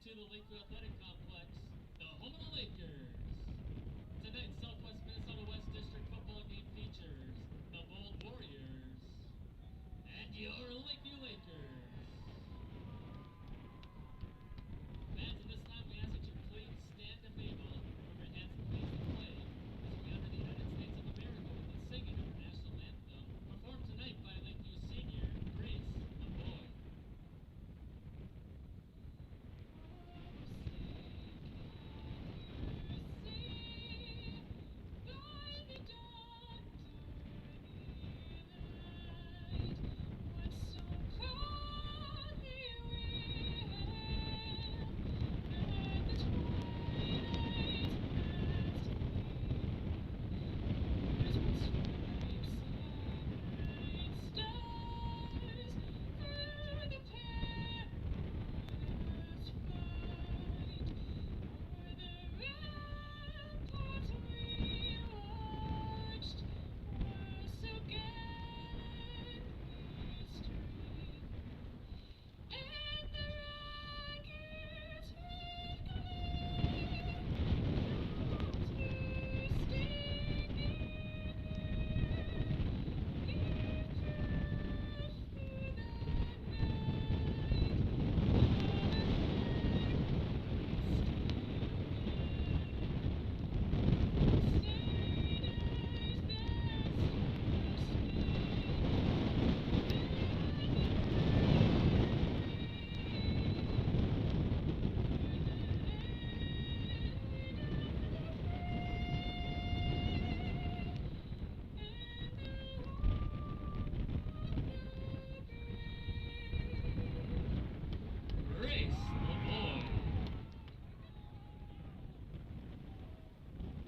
to the Lakeview Athletic Complex, the home of the Lakers. Tonight's Southwest Minnesota West District football game features the Bold Warriors and your Lakeview Lakers. Fans, at this time we ask that you please stand if able, from your hands and face the flag, as we honor the United States of America with the singing of our national anthem, performed tonight by Lakeview senior Grace McCoy.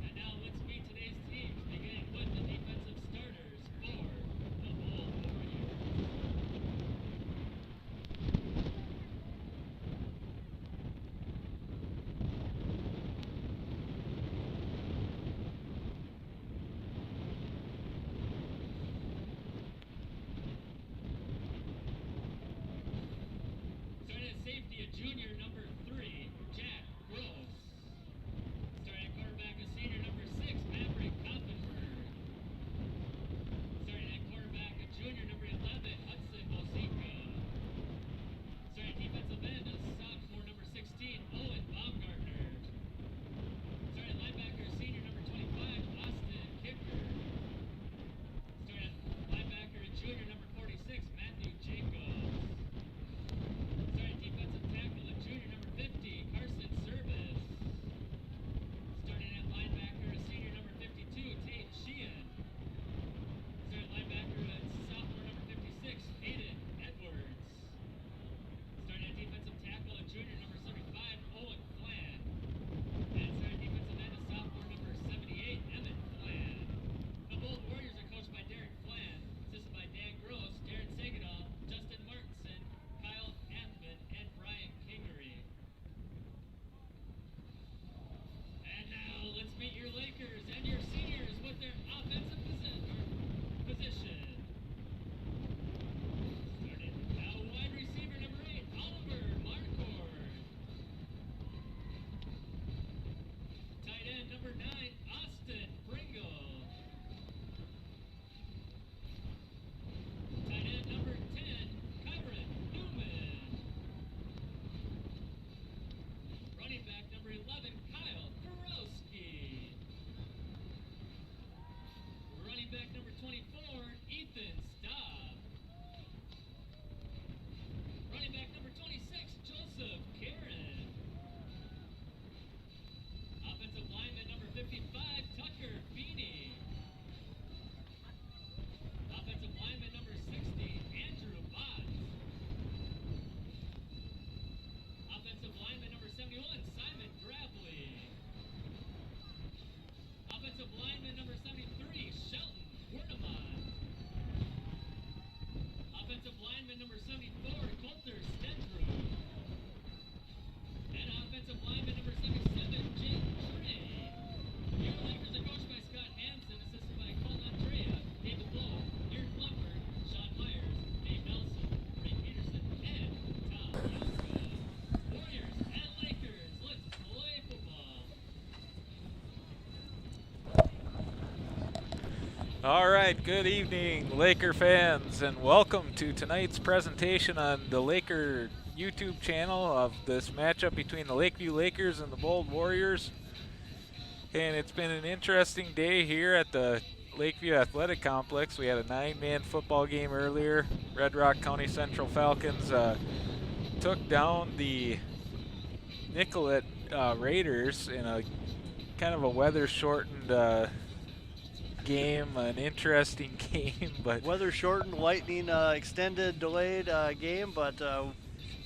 And now let's meet today's teams, beginning with the defensive starters for the Bold Warriors. Starting at safety, a junior, number 3, Jack Gross. Starting at quarterback, a senior, number 6, Maverick Koffenberg. Starting at quarterback, a junior, number 11, Hudson Mosica. Starting at defensive end, a sophomore, number 16, Owen Baumgartner. Starting at linebacker, a senior, number 25, Austin Kicker. Starting at linebacker, a junior, number 46, Matthew Jacobs. Starting defensive tackle, a junior, number All right, good evening, Laker fans, and welcome to tonight's presentation on the Laker YouTube channel of this matchup between the Lakeview Lakers and the Bold Warriors. And it's been an interesting day here at the Lakeview Athletic Complex. We had a 9-man football game earlier. Red Rock County Central Falcons took down the Nicollet Raiders in a kind of a weather-shortened game, an interesting game, but Weather shortened, lightning extended, delayed game, but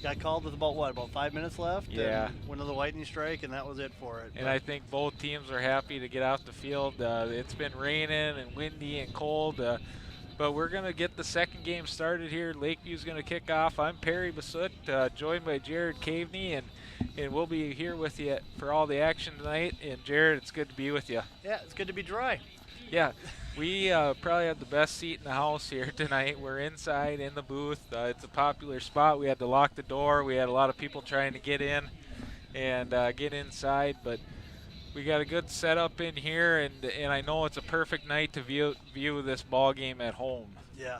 got called with about 5 minutes left, yeah. and went to the lightning strike, and that was it for it. And I think both teams are happy to get off the field. It's been raining and windy and cold, but we're going to get the second game started here. Lakeview's going to kick off. I'm Perry Basut, joined by Jared Caveney, and we'll be here with you for all the action tonight. And Jared, it's good to be with you. Yeah, it's good to be dry. Yeah, we probably have the best seat in the house here tonight. We're inside in the booth. It's a popular spot. We had to lock the door. We had a lot of people trying to get in and get inside, but we got a good setup in here, and I know it's a perfect night to view this ball game at home. Yeah,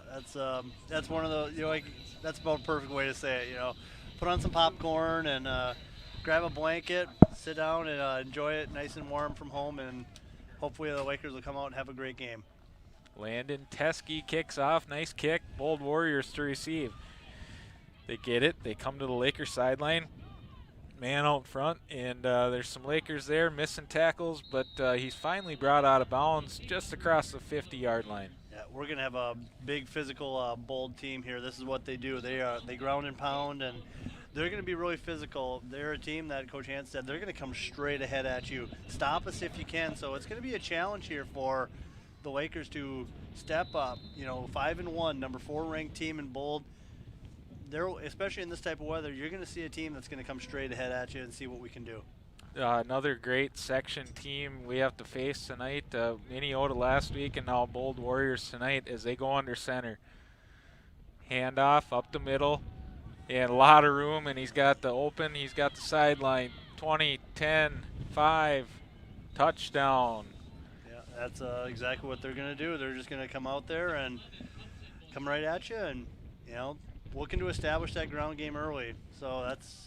that's one of the that's about a perfect way to say it. Put on some popcorn and grab a blanket, sit down and enjoy it nice and warm from home, and hopefully the Lakers will come out and have a great game. Landon Teskey kicks off. Nice kick. Bold Warriors to receive. They get it. They come to the Lakers sideline. Man out front, and there's some Lakers there missing tackles, but he's finally brought out of bounds just across the 50-yard line. Yeah, we're gonna have a big physical, bold team here. This is what they do. They ground and pound, and they're gonna be really physical. They're a team that Coach Hans said they're gonna come straight ahead at you. Stop us if you can. So it's gonna be a challenge here for the Lakers to step up. 5-1, number 4 ranked team in bold. They're, especially in this type of weather, you're going to see a team that's going to come straight ahead at you and see what we can do. Another great section team we have to face tonight. Minneota last week and now Bold Warriors tonight as they go under center. Handoff up the middle and a lot of room, and he's got the sideline. 20, 10, 5, touchdown. Yeah, that's exactly what they're going to do. They're just going to come out there and come right at you and, looking to establish that ground game early. So that's,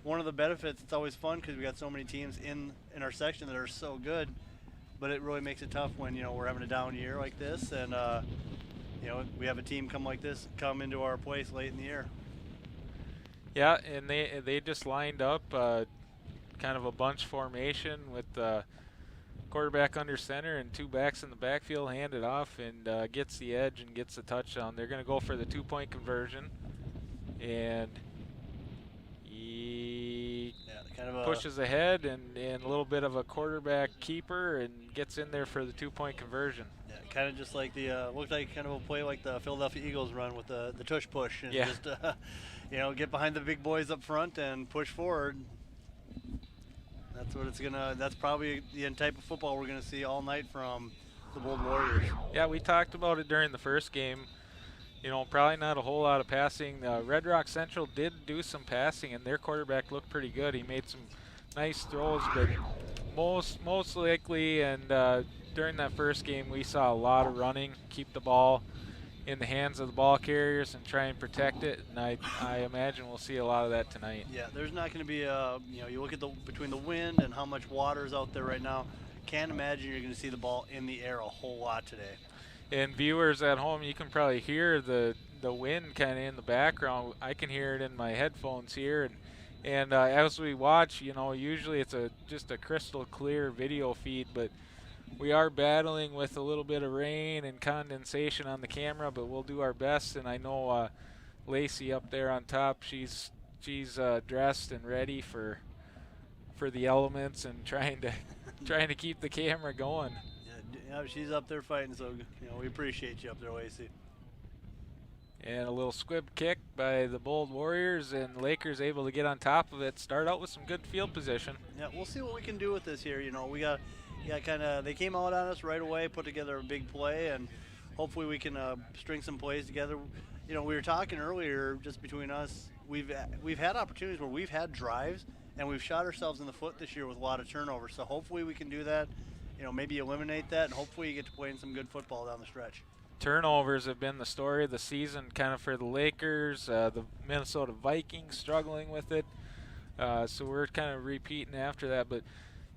one of the benefits. It's always fun because we got so many teams in our section that are so good, but it really makes it tough when, we're having a down year like this and, we have a team come into our place late in the year. Yeah, and they just lined up kind of a bunch formation with quarterback under center and 2 backs in the backfield, hand it off, and gets the edge and gets the touchdown. They're going to go for the 2-point conversion, and he pushes ahead and a little bit of a quarterback keeper and gets in there for the 2-point conversion. Yeah, kind of just like looked like kind of a play like the Philadelphia Eagles run with the tush push and just get behind the big boys up front and push forward. That's probably the type of football we're gonna see all night from the Bold Warriors. Yeah, we talked about it during the first game. Probably not a whole lot of passing. Red Rock Central did do some passing, and their quarterback looked pretty good. He made some nice throws, but most likely, and during that first game, we saw a lot of running, keep the ball in the hands of the ball carriers and try and protect it, and I imagine we'll see a lot of that tonight. Yeah, there's not going to be you look at between the wind and how much water is out there right now, can't imagine you're going to see the ball in the air a whole lot today. And viewers at home, you can probably hear the wind kind of in the background. I can hear it in my headphones here, and as we watch, usually it's just a crystal clear video feed, but we are battling with a little bit of rain and condensation on the camera, but we'll do our best. And I know Lacey up there on top, she's dressed and ready for the elements and trying to keep the camera going. Yeah, she's up there fighting, so we appreciate you up there, Lacey. And a little squib kick by the Bold Warriors, and Lakers able to get on top of it. Start out with some good field position. Yeah, we'll see what we can do with this here. We got. Yeah, they came out on us right away, put together a big play, and hopefully we can string some plays together. We were talking earlier just between us. We've had opportunities where we've had drives, and we've shot ourselves in the foot this year with a lot of turnovers. So hopefully we can do that maybe eliminate that, and hopefully you get to playing some good football down the stretch. Turnovers have been the story of the season kind of for the Lakers. The Minnesota Vikings struggling with it. So we're kind of repeating after that. But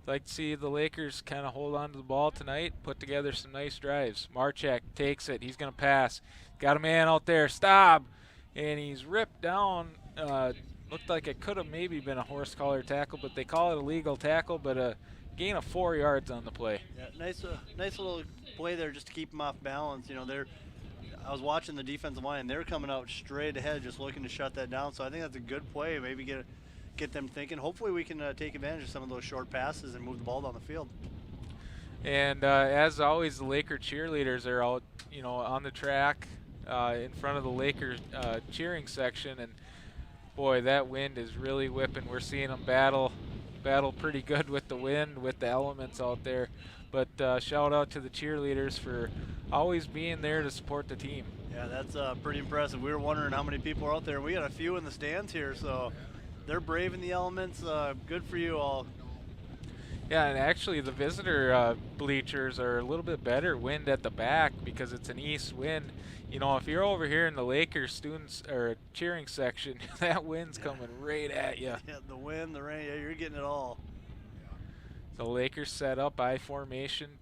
I'd like to see the Lakers kind of hold on to the ball tonight, put together some nice drives. Marchek takes it. He's going to pass. Got a man out there. Stop. And he's ripped down. Looked like it could have maybe been a horse collar tackle, but they call it a legal tackle, but a gain of 4 yards on the play. Yeah, nice little play there just to keep them off balance. I was watching the defensive line, and they're coming out straight ahead just looking to shut that down. So I think that's a good play. Maybe get them thinking. Hopefully we can take advantage of some of those short passes and move the ball down the field. And as always, the Laker cheerleaders are out, on the track in front of the Laker cheering section, and boy, that wind is really whipping. We're seeing them battle pretty good with the wind, with the elements out there. But shout out to the cheerleaders for always being there to support the team. Yeah, that's pretty impressive. We were wondering how many people are out there. We got a few in the stands here, so they're braving the elements. Good for you all. Yeah, and actually the visitor bleachers are a little bit better wind at the back because it's an east wind. If you're over here in the Lakers students or cheering section, that wind's coming right at you. Yeah, the wind, the rain, yeah, you're getting it all. The Lakers set up I formation,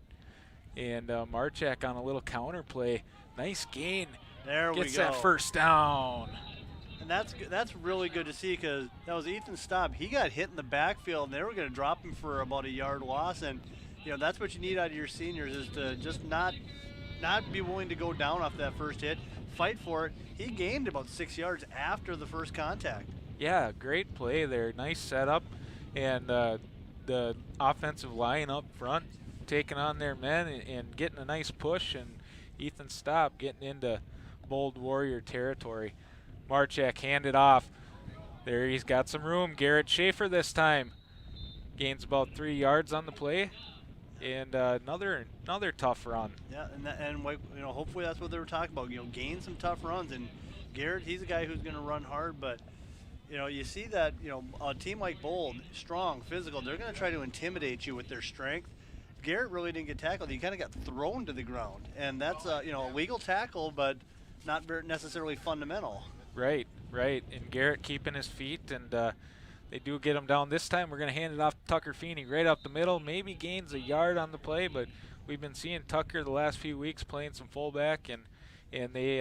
and Marchek on a little counter play. Nice gain. There we go. Gets that first down. And that's really good to see because that was Ethan Staub. He got hit in the backfield, and they were going to drop him for about a yard loss. And that's what you need out of your seniors is to just not be willing to go down off that first hit, fight for it. He gained about 6 yards after the first contact. Yeah, great play there. Nice setup, and the offensive line up front taking on their men and getting a nice push, and Ethan Staub getting into Bold Warrior territory. Marchek handed off. There, he's got some room. Garrett Schaefer this time gains about 3 yards on the play, and another tough run. Yeah, and hopefully that's what they were talking about. Gain some tough runs. And Garrett, he's a guy who's going to run hard, but you see that a team like Bold, strong, physical, they're going to try to intimidate you with their strength. Garrett really didn't get tackled. He kind of got thrown to the ground, and that's a legal tackle, but not very necessarily fundamental. Right. And Garrett keeping his feet, and they do get him down. This time we're going to hand it off to Tucker Feeney right up the middle. Maybe gains a yard on the play, but we've been seeing Tucker the last few weeks playing some fullback, and they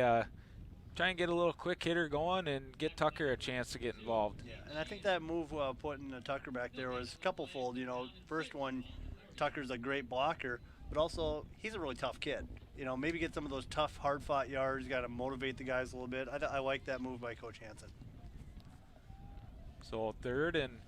try and get a little quick hitter going and get Tucker a chance to get involved. Yeah, and I think that move putting Tucker back there was couple-fold. First one, Tucker's a great blocker, but also he's a really tough kid. Maybe get some of those tough, hard-fought yards. Got to motivate the guys a little bit. I like that move by Coach Hansen. So third and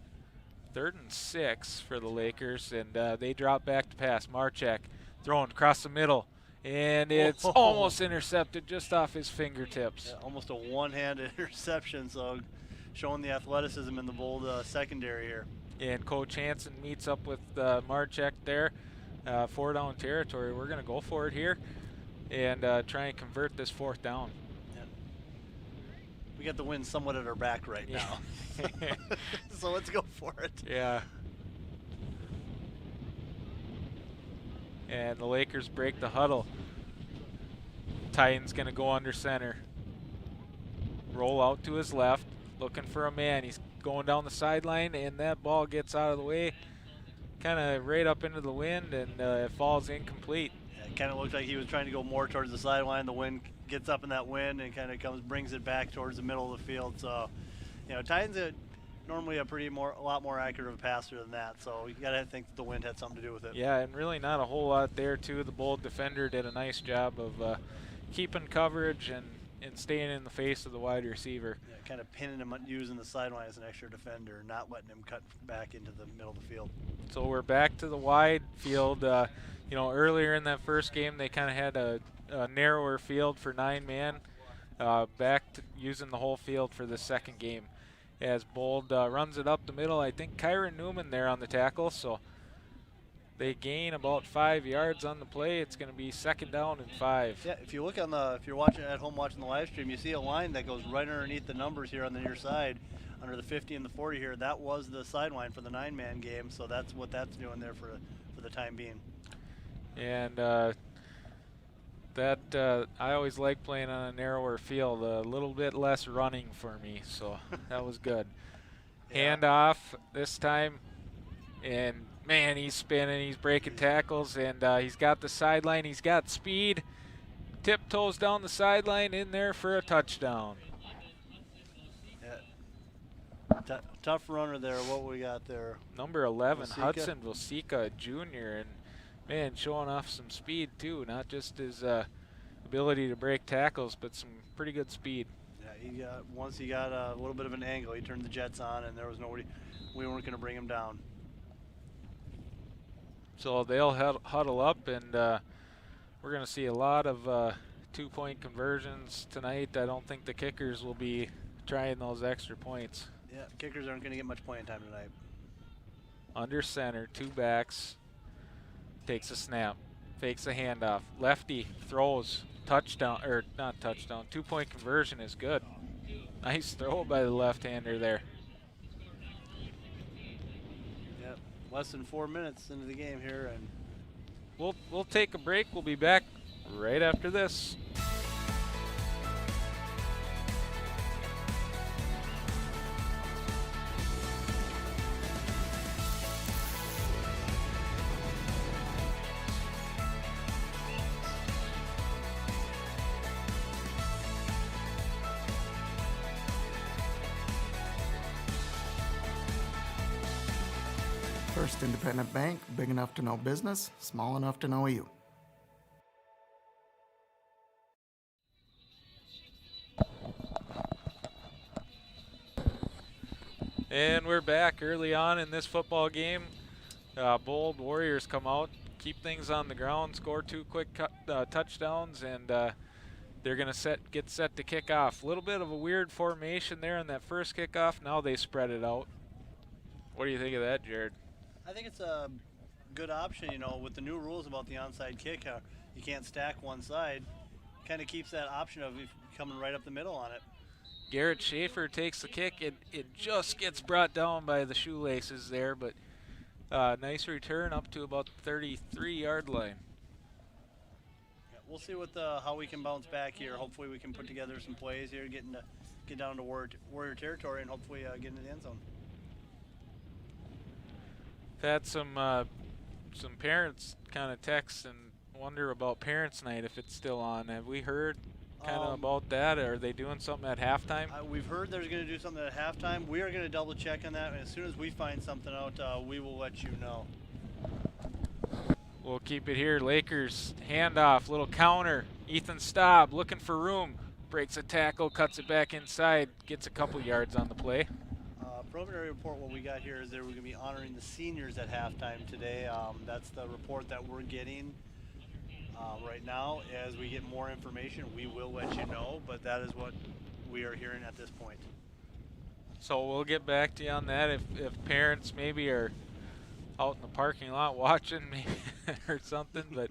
6 for the Lakers, and they drop back to pass. Marchek throwing across the middle, and it's almost intercepted just off his fingertips. Yeah, almost a one-handed interception, so showing the athleticism in the Bold secondary here. And Coach Hansen meets up with Marchek there. 4-down territory. We're going to go for it here and try and convert this 4th down. Yeah. We got the wind somewhat at our back right now. So let's go for it. Yeah. And the Lakers break the huddle. Titans going to go under center. Roll out to his left, looking for a man. He's going down the sideline, and that ball gets out of the way, kind of right up into the wind, and it falls incomplete. Yeah, it kind of looked like he was trying to go more towards the sideline. The wind gets up in that wind and kind of brings it back towards the middle of the field. So, Titans are normally a lot more accurate of a passer than that. So you got to think the wind had something to do with it. Yeah, and really not a whole lot there too. The Bold defender did a nice job of keeping coverage and staying in the face of the wide receiver. Yeah, kind of pinning him, using the sideline as an extra defender, not letting him cut back into the middle of the field. So we're back to the wide field. Earlier in that first game, they kind of had a narrower field for 9-man. Back to using the whole field for the second game. As Bold runs it up the middle, I think Kyron Newman there on the tackle. So they gain about 5 yards on the play. It's going to be 2nd down and 5. Yeah, if you look if you're watching at home watching the live stream, you see a line that goes right underneath the numbers here on the near side, under the 50 and the 40 here. That was the sideline for the 9-man game, so that's what that's doing there for the time being. And I always like playing on a narrower field, a little bit less running for me, so that was good. Yeah. Handoff this time, and man, he's spinning, he's breaking tackles, and he's got the sideline, he's got speed, tiptoes down the sideline, in there for a touchdown. Yeah. Tough runner there. What we got there? Number 11, Vasica. Hudson Vasica Jr., and man, showing off some speed too, not just his ability to break tackles, but some pretty good speed. Yeah, once he got a little bit of an angle, he turned the jets on, and there was nobody. We weren't going to bring him down. So they'll huddle up, and we're going to see a lot of 2-point conversions tonight. I don't think the kickers will be trying those extra points. Yeah, kickers aren't going to get much playing time tonight. Under center, 2 backs, takes a snap, fakes a handoff. Lefty throws, touchdown, or not touchdown, 2-point conversion is good. Nice throw by the left-hander there. Yep, less than 4 minutes into the game here, and We'll take a break. We'll be back right after this. First independent bank, big enough to know business, small enough to know you. And we're back early on in this football game. Bold Warriors come out, keep things on the ground, score 2 quick touchdowns, and they're going to get set to kick off. A little bit of a weird formation there on that first kickoff. Now they spread it out. What do you think of that, Jared? I think it's a good option, you know, with the new rules about the onside kick. You can't stack one side. Kind of keeps that option of coming right up the middle on it. Garrett Schaefer takes the kick. It just gets brought down by the shoelaces there, but nice return up to about the 33-yard line. Yeah, we'll see how we can bounce back here. Hopefully we can put together some plays here, get down to Warrior territory, and hopefully get into the end zone. Had some parents kind of text and wonder about Parents' Night, if it's still on. Have we heard kind of about that? Are they doing something at halftime? We've heard they're going to do something at halftime. We are going to double check on that, and as soon as we find something out, we will let you know. We'll keep it here. Lakers handoff, little counter. Ethan Staub looking for room, breaks a tackle, cuts it back inside, gets a couple yards on the play. Preliminary report, what we got here is that we're going to be honoring the seniors at halftime today. That's the report that we're getting right now. As we get more information, we will let you know, but that is what we are hearing at this point. So we'll get back to you on that if parents maybe are out in the parking lot watching maybe or something, but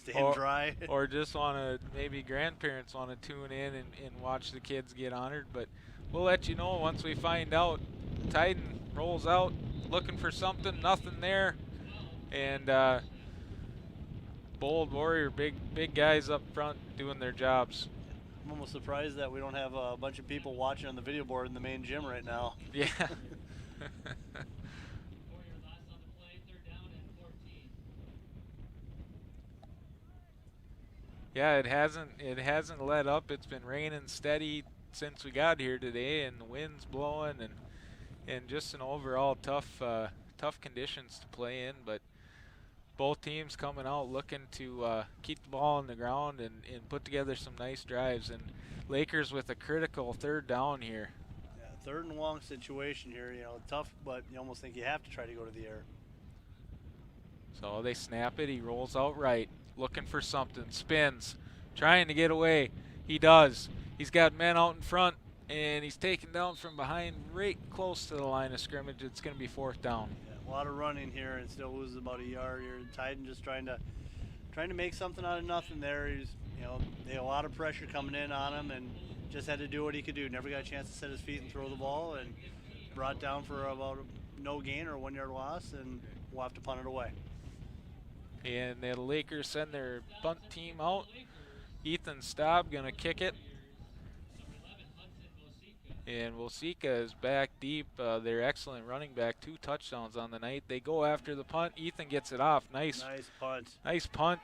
Staying dry. or just want to, maybe grandparents want to tune in and watch the kids get honored, but we'll let you know once we find out. Titan rolls out, looking for something, nothing there, and Bold Warrior, big guys up front doing their jobs. I'm almost surprised that we don't have a bunch of people watching on the video board in the main gym right now. Yeah. Yeah, it hasn't let up. It's been raining steady since we got here today, and the wind's blowing, and just an overall tough conditions to play in. But both teams coming out looking to keep the ball on the ground and put together some nice drives. And Lakers with a critical 3rd down here. Yeah, 3rd and long situation here. You know, tough, but you almost think you have to try to go to the air. So they snap it. He rolls out right, looking for something. Spins, trying to get away. He does. He's got men out in front, and he's taken down from behind right close to the line of scrimmage. It's going to be 4th down. Yeah, a lot of running here, and still loses about a yard here. Titan just trying to make something out of nothing there. They had a lot of pressure coming in on him, and just had to do what he could do. Never got a chance to set his feet and throw the ball, and brought down for about no gain or a 1-yard loss, and we'll have to punt it away. And the Lakers send their punt team out. Ethan Staub gonna kick it. And Wasika is back deep. Their excellent running back, 2 touchdowns on the night. They go after the punt. Ethan gets it off. Nice punt. Nice punt.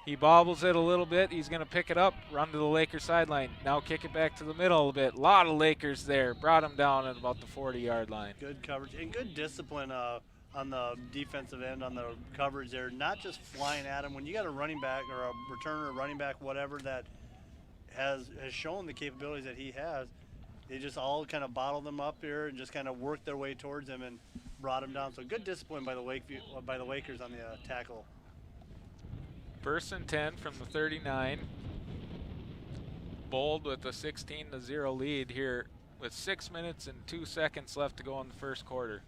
He bobbles it a little bit. He's going to pick it up, run to the Lakers sideline. Now kick it back to the middle a bit. A lot of Lakers there. Brought him down at about the 40-yard line. Good coverage and good discipline on the defensive end, on the coverage there. Not just flying at him. When you got a running back or a returner, running back, whatever, that has shown the capabilities that he has, they just all kind of bottled them up here and just kind of worked their way towards him and brought him down. So good discipline by the Lakers on the tackle. 1st and 10 from the 39. Bold with a 16-0 lead here with 6 minutes and 2 seconds left to go in the first quarter.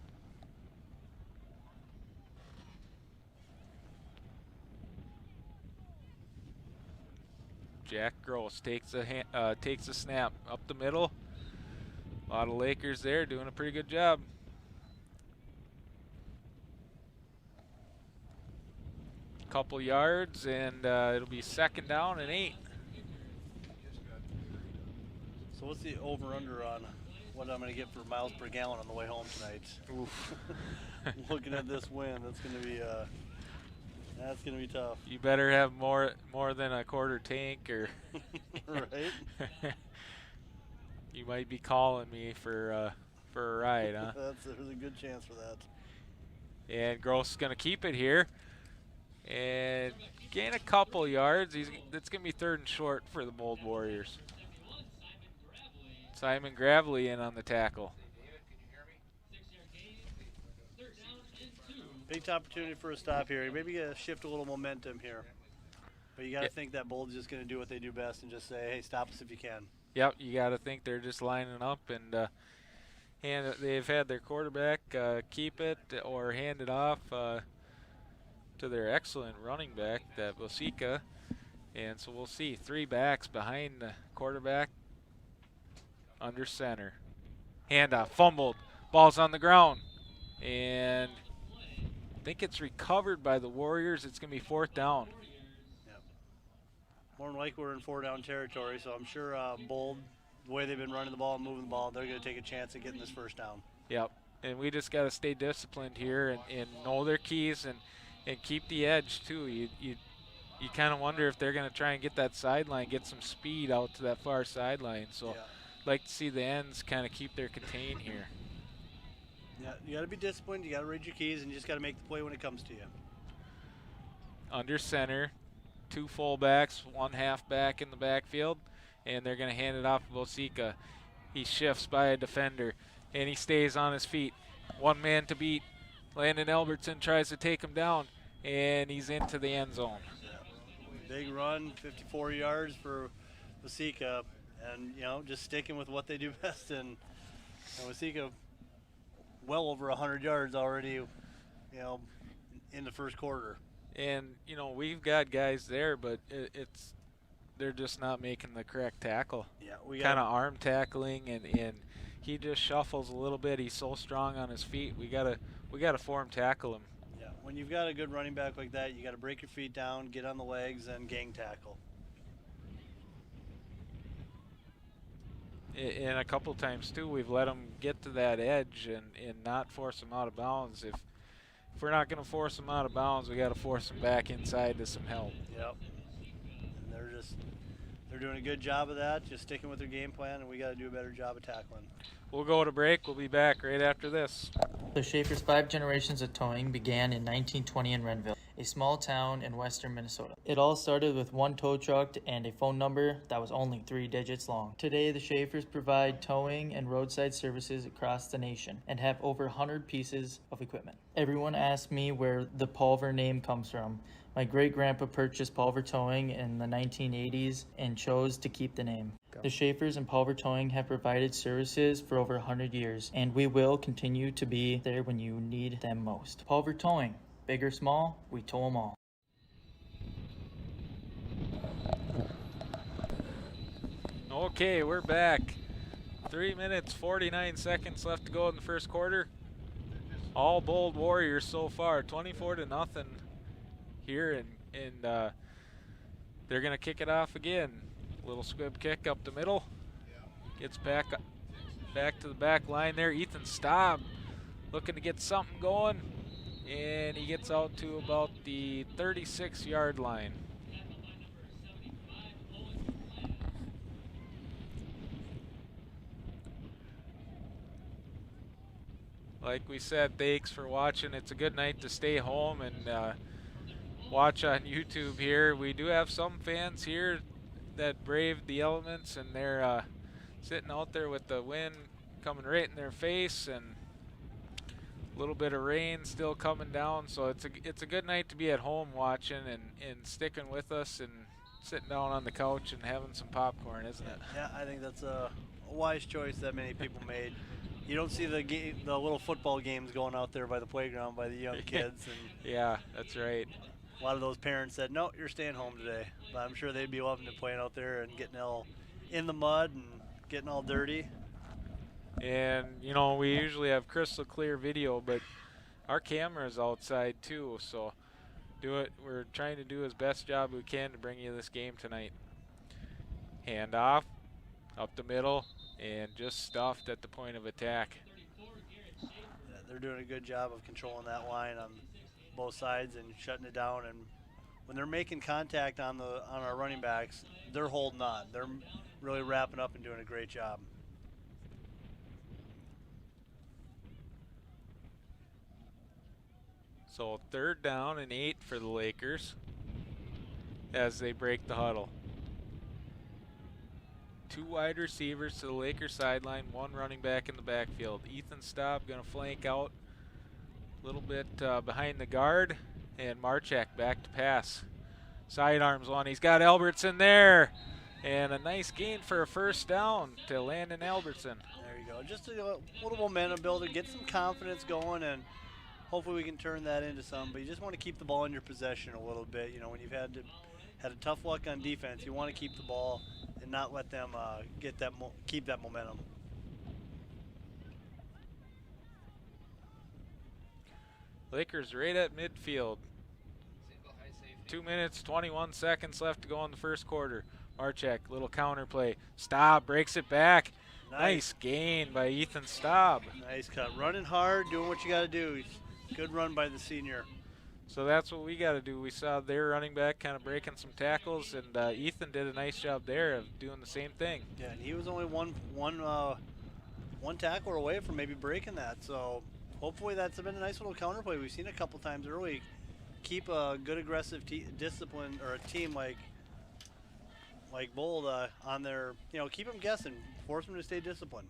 Jack Gross takes a snap up the middle. A lot of Lakers there doing a pretty good job. Couple yards, and it'll be 2nd down and 8. So what's the over-under on what I'm going to get for miles per gallon on the way home tonight? Oof. Looking at this wind, that's going to be tough. You better have more than a quarter tank, or right? You might be calling me for a ride, huh? There's a good chance for that. And Gross is going to keep it here and gain a couple yards. It's going to be 3rd and short for the Bold Warriors. Simon Gravely in on the tackle. Big opportunity for a stop here. Maybe shift a little momentum here. But you got to think that Bold's just going to do what they do best and just say, hey, stop us if you can. Yep, you got to think they're just lining up and they've had their quarterback keep it or hand it off to their excellent running back, that Wasika. And so we'll see 3 backs behind the quarterback under center. Handoff, fumbled, ball's on the ground. And I think it's recovered by the Warriors. It's going to be 4th down. More than likely we're in 4-down territory, so I'm sure Bold, the way they've been running the ball and moving the ball, they're going to take a chance at getting this 1st down. Yep, and we just got to stay disciplined here and know their keys and keep the edge too. You kind of wonder if they're going to try and get that sideline, get some speed out to that far sideline. So yeah. Like to see the ends kind of keep their contain here. Yeah, you got to be disciplined, you got to read your keys, and you just got to make the play when it comes to you. Under center. 2 fullbacks, 1 halfback in the backfield, and they're going to hand it off to Wasika. He shifts by a defender, and he stays on his feet. 1 man to beat. Landon Albertson tries to take him down, and he's into the end zone. Yeah. Big run, 54 yards for Wasika, and just sticking with what they do best. And Wasika, well over 100 yards already, in the first quarter. And we've got guys there, but they're just not making the correct tackle. Yeah, we kind of arm tackling, and he just shuffles a little bit. He's so strong on his feet. We gotta form tackle him. Yeah, when you've got a good running back like that, you got to break your feet down, get on the legs, and gang tackle. And a couple times too, we've let them get to that edge and not force them out of bounds. If we're not going to force them out of bounds, we got to force them back inside to some help. Yep. And they're doing a good job of that, just sticking with their game plan, and we got to do a better job of tackling. We'll go to break. We'll be back right after this. The Schaefer's 5 generations of towing began in 1920 in Renville, a small town in western Minnesota. It all started with 1 tow truck and a phone number that was only 3 digits long. Today, the Schaefer's provide towing and roadside services across the nation and have over 100 pieces of equipment. Everyone asks me where the Pulver name comes from. My great-grandpa purchased Pulver Towing in the 1980s and chose to keep the name. The Schaefers and Pulver Towing have provided services for over 100 years, and we will continue to be there when you need them most. Pulver Towing, big or small, we tow them all. Okay, we're back. 3 minutes, 49 seconds left to go in the first quarter. All Bold Warriors so far, 24-0. here, and they're going to kick it off again. Little squib kick up the middle. Gets back to the back line there. Ethan Staub looking to get something going, and he gets out to about the 36-yard line. Like we said, thanks for watching. It's a good night to stay home and watch on YouTube here. We do have some fans here that braved the elements, and they're sitting out there with the wind coming right in their face and a little bit of rain still coming down. So it's a good night to be at home watching and sticking with us and sitting down on the couch and having some popcorn, isn't it? Yeah, I think that's a wise choice that many people made. You don't see the little football games going out there by the playground by the young kids. And yeah, that's right. a lot of those parents said, no, you're staying home today. But I'm sure they'd be loving to playing out there and getting all in the mud and getting all dirty. And, you know, we usually have crystal clear video, but our camera is outside too, so we're trying to do as best job we can to bring you this game tonight. Hand off, up the middle, and just stuffed at the point of attack. Yeah, they're doing a good job of controlling that line on both sides and shutting it down. And when they're making contact on our running backs, they're holding on. They're really wrapping up and doing a great job. So 3rd down and 8 for the Lakers as they break the huddle. 2 wide receivers to the Lakers sideline, 1 running back in the backfield. Ethan Staub going to flank out a little bit behind the guard, and Marchak back to pass. Sidearms one. He's got Albertson there, and a nice gain for a 1st down to Landon Albertson. There you go. Just a little momentum builder, get some confidence going, and hopefully we can turn that into something. But you just want to keep the ball in your possession a little bit. You know, when you've had a tough luck on defense, you want to keep the ball and not let them keep that momentum. Lakers right at midfield. 2 minutes, 21 seconds left to go in the 1st quarter. Marchak, little counter play. Staub breaks it back. Nice gain by Ethan Staub. Nice cut. Running hard, doing what you got to do. Good run by the senior. So that's what we got to do. We saw their running back kind of breaking some tackles, and Ethan did a nice job there of doing the same thing. Yeah, and he was only one tackle away from maybe breaking that. So hopefully that's been a nice little counterplay. We've seen it a couple times early. Keep a good aggressive discipline, or a team like Bold on their, keep them guessing, force them to stay disciplined.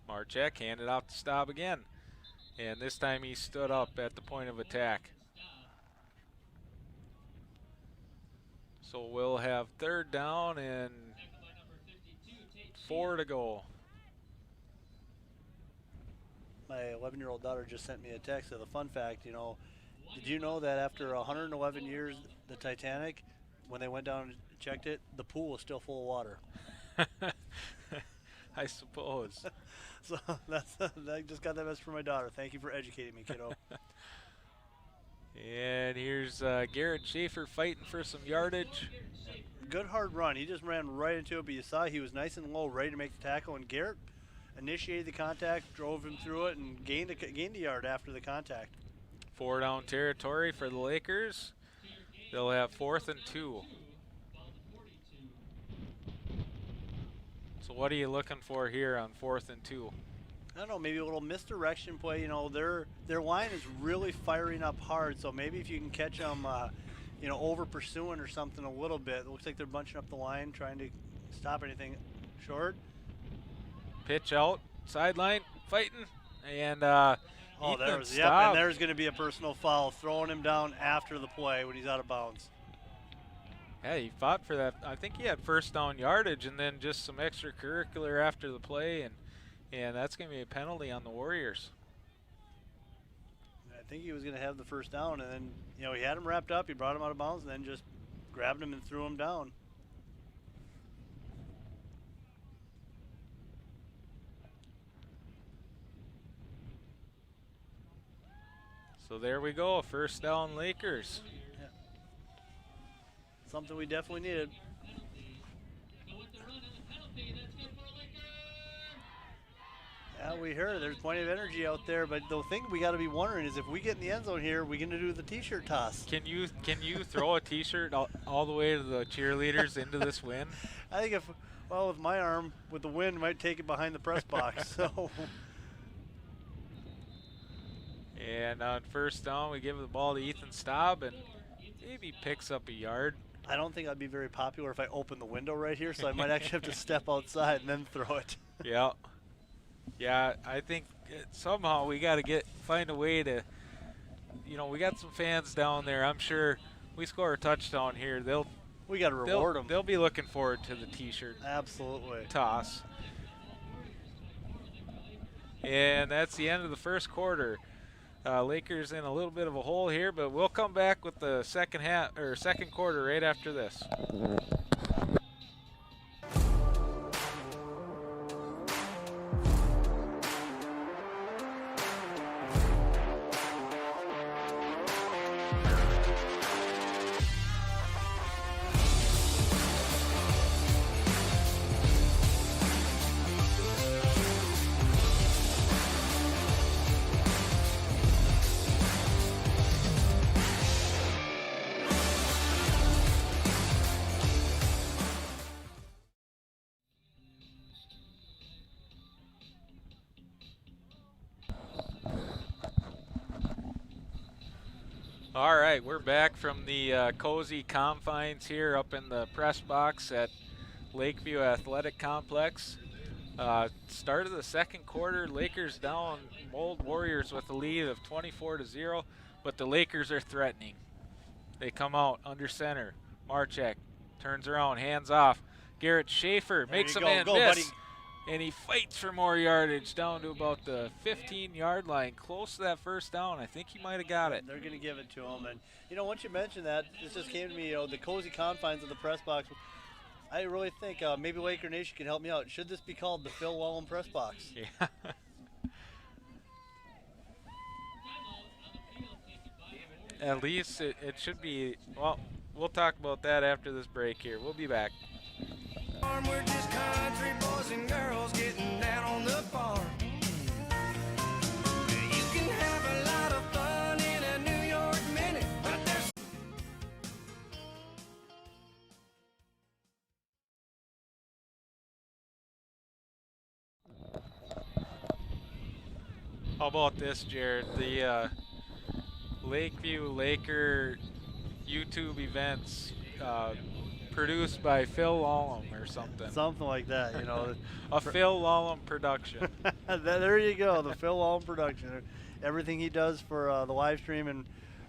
Marchak handed off to Staub again, and this time he stood up at the point of attack. So we'll have 3rd down and 4 to go. My 11-year-old daughter just sent me a text of the fun fact, did you know that after 111 years, the Titanic, when they went down and checked it, the pool was still full of water? I suppose. So I just got that message from my daughter. Thank you for educating me, kiddo. And here's Garrett Schaefer fighting for some yardage. Good hard run. He just ran right into it, but you saw he was nice and low, ready to make the tackle, and Garrett initiated the contact, drove him through it, and gained a yard after the contact. 4 down territory for the Lakers. They'll have 4th and 2. So what are you looking for here on 4th and 2? I don't know, maybe a little misdirection play. Their line is really firing up hard, so maybe if you can catch them, over pursuing or something a little bit. It looks like they're bunching up the line, trying to stop anything short. Pitch out, sideline, fighting, and there's going to be a personal foul, throwing him down after the play when he's out of bounds. Yeah, he fought for that. I think he had 1st down yardage and then just some extracurricular after the play, and that's going to be a penalty on the Warriors. I think he was going to have the 1st down, and then he had him wrapped up. He brought him out of bounds, and then just grabbed him and threw him down. So there we go, first down Lakers. Something we definitely needed. Yeah, we heard there's plenty of energy out there, but the thing we got to be wondering is if we get in the end zone here, we're going to do the T-shirt toss. Can you throw a T-shirt all the way to the cheerleaders into this win? I think with my arm, with the wind, might take it behind the press box. So. And on first down, we give the ball to Ethan Staub, and maybe picks up a yard. I don't think I'd be very popular if I open the window right here, so I might actually have to step outside and then throw it. Yeah. Yeah, I think somehow we got to find a way to, we got some fans down there. I'm sure we score a touchdown here. We got to reward them. They'll be looking forward to the T-shirt Absolutely. toss. And that's the end of the first quarter. Lakers in a little bit of a hole here, but we'll come back with the second quarter right after this. All right, we're back from the cozy confines here up in the press box at Lakeview Athletic Complex. Start of the second quarter, Lakers down, Bold Warriors with a lead of 24-0, but the Lakers are threatening. They come out under center. Marchek turns around, hands off. Garrett Schaefer makes a man miss. Buddy. And he fights for more yardage down to about the 15-yard line, close to that first down. I think he might have got it. They're going to give it to him. And, once you mentioned that, this just came to me, the cozy confines of the press box. I really think maybe Laker Nation can help me out. Should this be called the Phil Wellham press box? Yeah. At least it should be. Well, we'll talk about that after this break here. We'll be back. We're just country boys and girls getting down on the farm. You can have a lot of fun in a New York minute, but there's How about this, Jared? The Lakeview Laker YouTube events produced by Phil Wellham or something. Something like that, A Phil Wellham production. There you go, the Phil Wellham production. Everything he does for the live stream and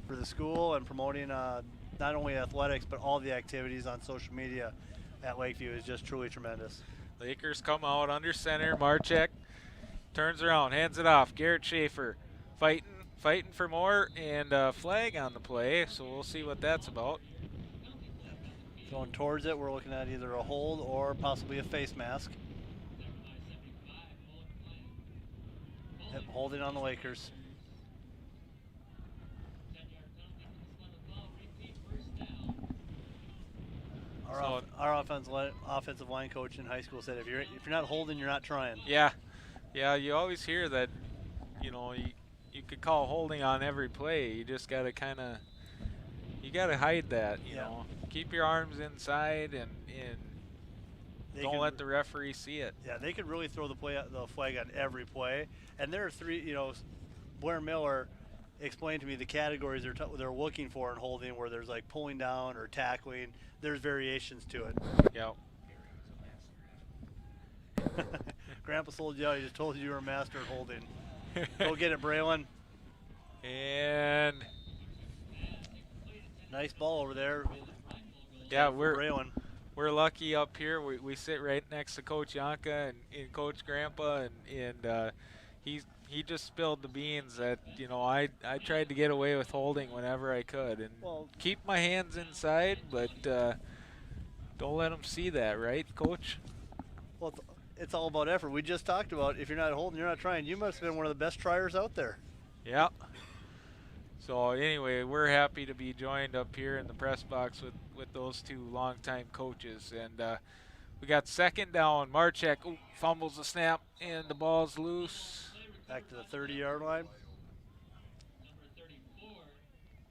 for the school and promoting not only athletics but all the activities on social media at Lakeview is just truly tremendous. Lakers come out under center. Marchek turns around, hands it off. Garrett Schaefer fighting for more, and flag on the play, so we'll see what that's about. Going towards it, we're looking at either a hold or possibly a face mask. Yep, holding on the Lakers. Our offensive line coach in high school said, if you're not holding, you're not trying. Yeah, you always hear that, you could call holding on every play. You just got to you got to hide that, you know. Keep your arms inside and don't let the referee see it. Yeah, they could really throw the flag on every play. And there are three, Blair Miller explained to me the categories they're looking for in holding, where there's like pulling down or tackling. There's variations to it. Yep. Grandpa sold you out. He just told you were a master at holding. Go get it, Braylon. And nice ball over there. Yeah, we're lucky up here. We sit right next to Coach Yanka and Coach Grandpa, and he just spilled the beans that I tried to get away with holding whenever I could and keep my hands inside, but don't let them see that, right, Coach? Well, it's all about effort. We just talked about if you're not holding, you're not trying. You must have been one of the best triers out there. Yeah. So anyway, we're happy to be joined up here in the press box with those two longtime coaches. And we got second down. Marchek fumbles the snap, and the ball's loose. Back to the 30-yard line.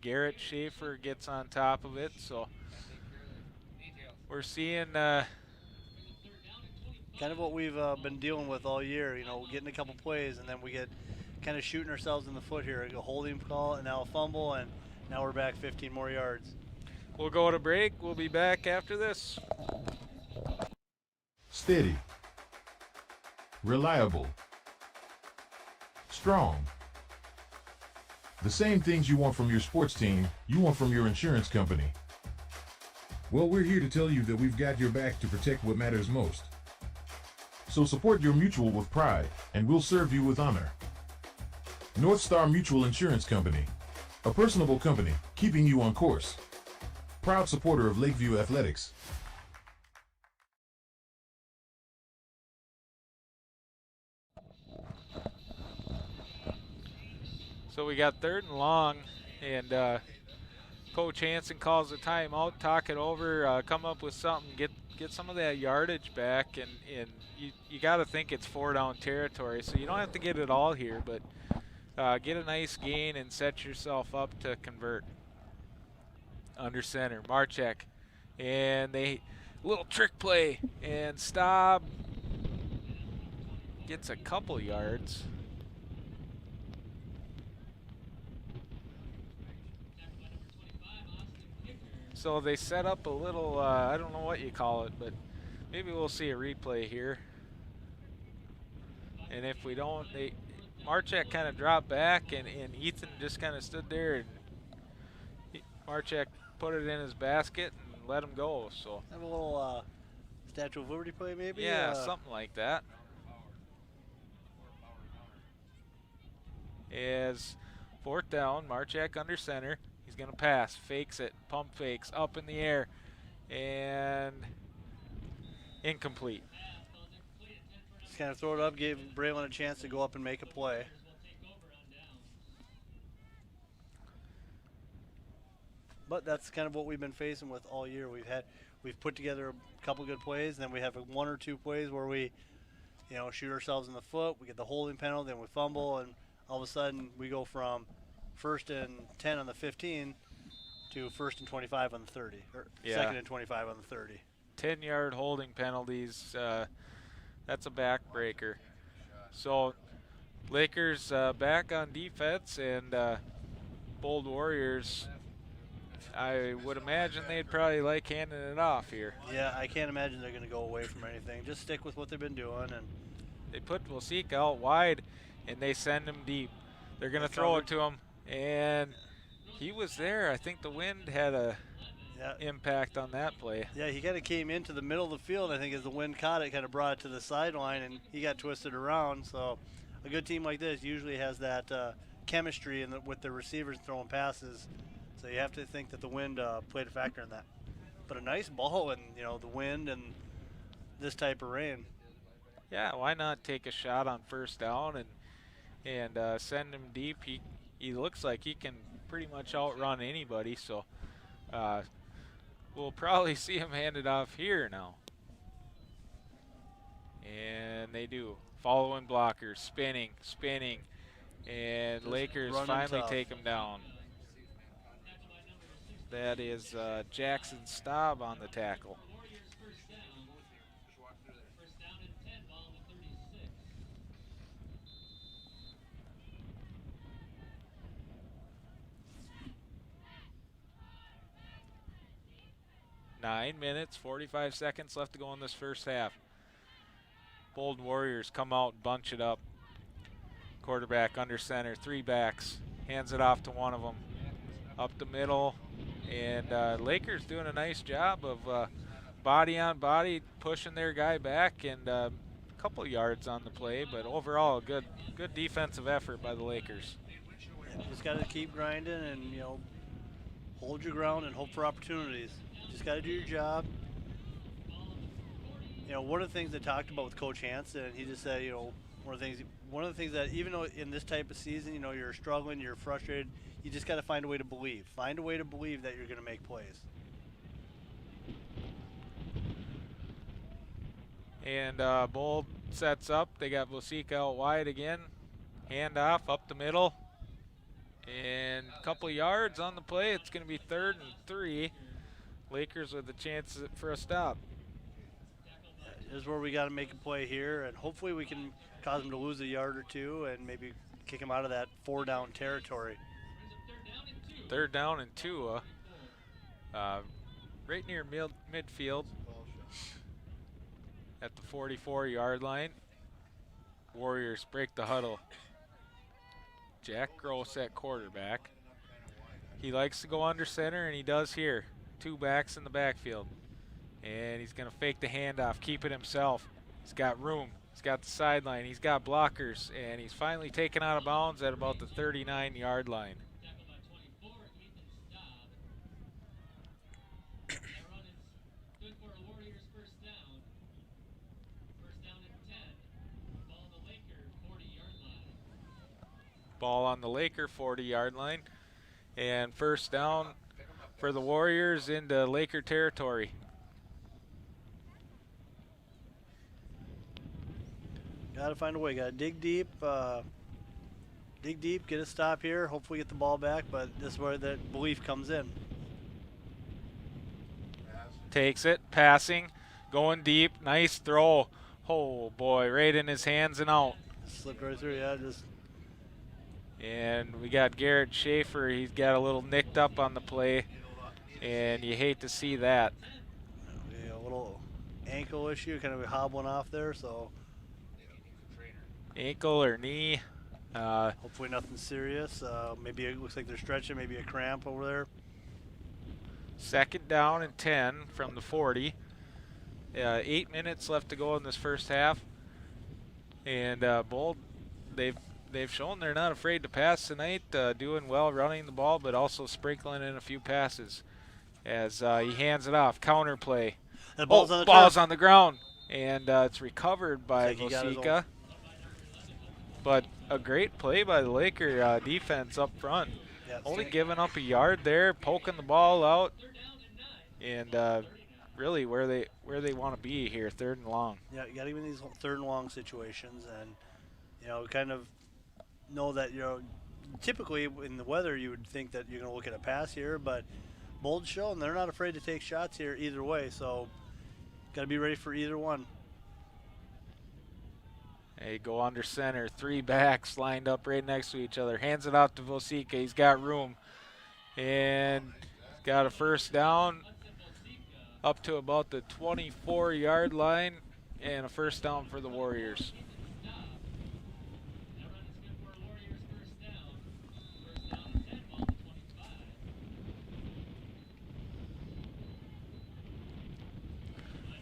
Garrett Schaefer gets on top of it. So we're seeing kind of what we've been dealing with all year, you know, getting a couple plays, and then we get kind of shooting ourselves in the foot here. A holding call, and now a fumble, and now we're back 15 more yards. We'll go to break. We'll be back after this. Steady, reliable, strong. The same things you want from your sports team, you want from your insurance company. Well, we're here to tell you that we've got your back to protect what matters most. So support your mutual with pride, and we'll serve you with honor. North Star Mutual Insurance Company, a personable company, keeping you on course. Proud supporter of Lakeview Athletics. So we got 3rd and long, and Coach Hansen calls a timeout, talk it over, come up with something, get some of that yardage back, and you got to think it's 4-down territory, so you don't have to get it all here, but get a nice gain and set yourself up to convert. Under center, Marchek, and little trick play, and Staub gets a couple yards. So they set up a little, I don't know what you call it, but maybe we'll see a replay here. And if we don't, Marchek kind of dropped back, and Ethan just kind of stood there, and Marchek put it in his basket and let him go. So Have a little Statue of Liberty play, maybe? yeah, something like that. As 4th down, Marchek under center. He's going to pass, fakes it, pump fakes, up in the air, and incomplete. Just kind of throw it up, gave Braylon a chance to go up and make a play. But that's kind of what we've been facing with all year. We've put together a couple good plays, and then we have 1 or 2 plays where we, you know, shoot ourselves in the foot. We get the holding penalty, then we fumble, and all of a sudden we go from 1st and 10 on the 15 to 1st and 25 on the 30, or 2nd and 25 on the 30. 10-yard holding penalties, that's a backbreaker. So Lakers back on defense, and Bold Warriors, I would imagine they'd probably like handing it off here. Yeah, I can't imagine they're going to go away from anything. Just stick with what they've been doing. And they put Wasik out wide, and they send him deep. They're going to throw it to him, and he was there. I think the wind had a impact on that play. Yeah, he kind of came into the middle of the field. I think as the wind caught it, kind of brought it to the sideline, and he got twisted around. So a good team like this usually has that chemistry with the receivers throwing passes. So you have to think that the wind played a factor in that. But a nice ball in, you know, the wind and this type of rain. Yeah, why not take a shot on 1st down and send him deep? He looks like he can pretty much outrun anybody, so we'll probably see him hand it off here now. And they do. Following blockers, spinning, and Just Lakers running finally tough. take him down. That is Jackson Staub on the tackle. Nine minutes, 45 seconds left to go in this first half. Bold Warriors come out and bunch it up. Quarterback under center, 3 backs. Hands it off to one of them. Up the middle. And Lakers doing a nice job of body on body, pushing their guy back, and a couple yards on the play, but overall a good defensive effort by the Lakers. Yeah, just got to keep grinding and, you know, hold your ground and hope for opportunities. Just got to do your job. You know, one of the things they talked about with Coach Hansen, he just said, you know, one of the things one of the things that, even though in this type of season, you know, you're struggling, you're frustrated, you just got to find a way to believe. Find a way to believe that you're going to make plays. And Bold sets up. They got Vosika out wide again. Handoff up the middle. And a couple yards on the play. It's going to be 3rd and 3. Lakers with a chance for a stop. This is where we got to make a play here, and hopefully we can cause them to lose a yard or two and maybe kick them out of that 4-down territory. 3rd down and 2. Right near midfield at the 44-yard line. Warriors break the huddle. Jack Gross at quarterback. He likes to go under center, and he does here. 2 backs in the backfield. And he's going to fake the handoff, keep it himself. He's got room. He's got the sideline. He's got blockers. And he's finally taken out of bounds at about the 39-yard line. Ball on the Laker 40-yard line. And first down for the Warriors into Laker territory. Got to find a way. Got to dig deep, get a stop here. Hopefully get the ball back, but this is where that belief comes in. Takes it, passing, going deep, nice throw. Oh boy, right in his hands and out. Slipped right through, yeah, just. And we got Garrett Schaefer. He's got a little nicked up on the play, and you hate to see that. Yeah, a little ankle issue, kind of hobbling off there, so. Ankle or knee. Hopefully nothing serious. Maybe it looks like they're stretching, maybe a cramp over there. 2nd down and 10 from the 40. 8 minutes left to go in this first half. And Bold, they've shown they're not afraid to pass tonight, doing well running the ball, but also sprinkling in a few passes as he hands it off. Counter play. The ball's on the ball's turf. on the ground, and it's recovered by Looks like he got his Vosika. But a great play by the Laker defense up front. Yeah, Only giving up a yard there, poking the ball out, and really where they want to be here, 3rd and long. Yeah, you got to be in these 3rd and long situations, and you know, kind of know that, you know, typically in the weather you would think that you're going to look at a pass here, but Bold show, and they're not afraid to take shots here either way, so got to be ready for either one. They go under center, 3 backs lined up right next to each other. Hands it out to Vosika. He's got room. And got a first down up to about the 24-yard line, and a first down for the Warriors.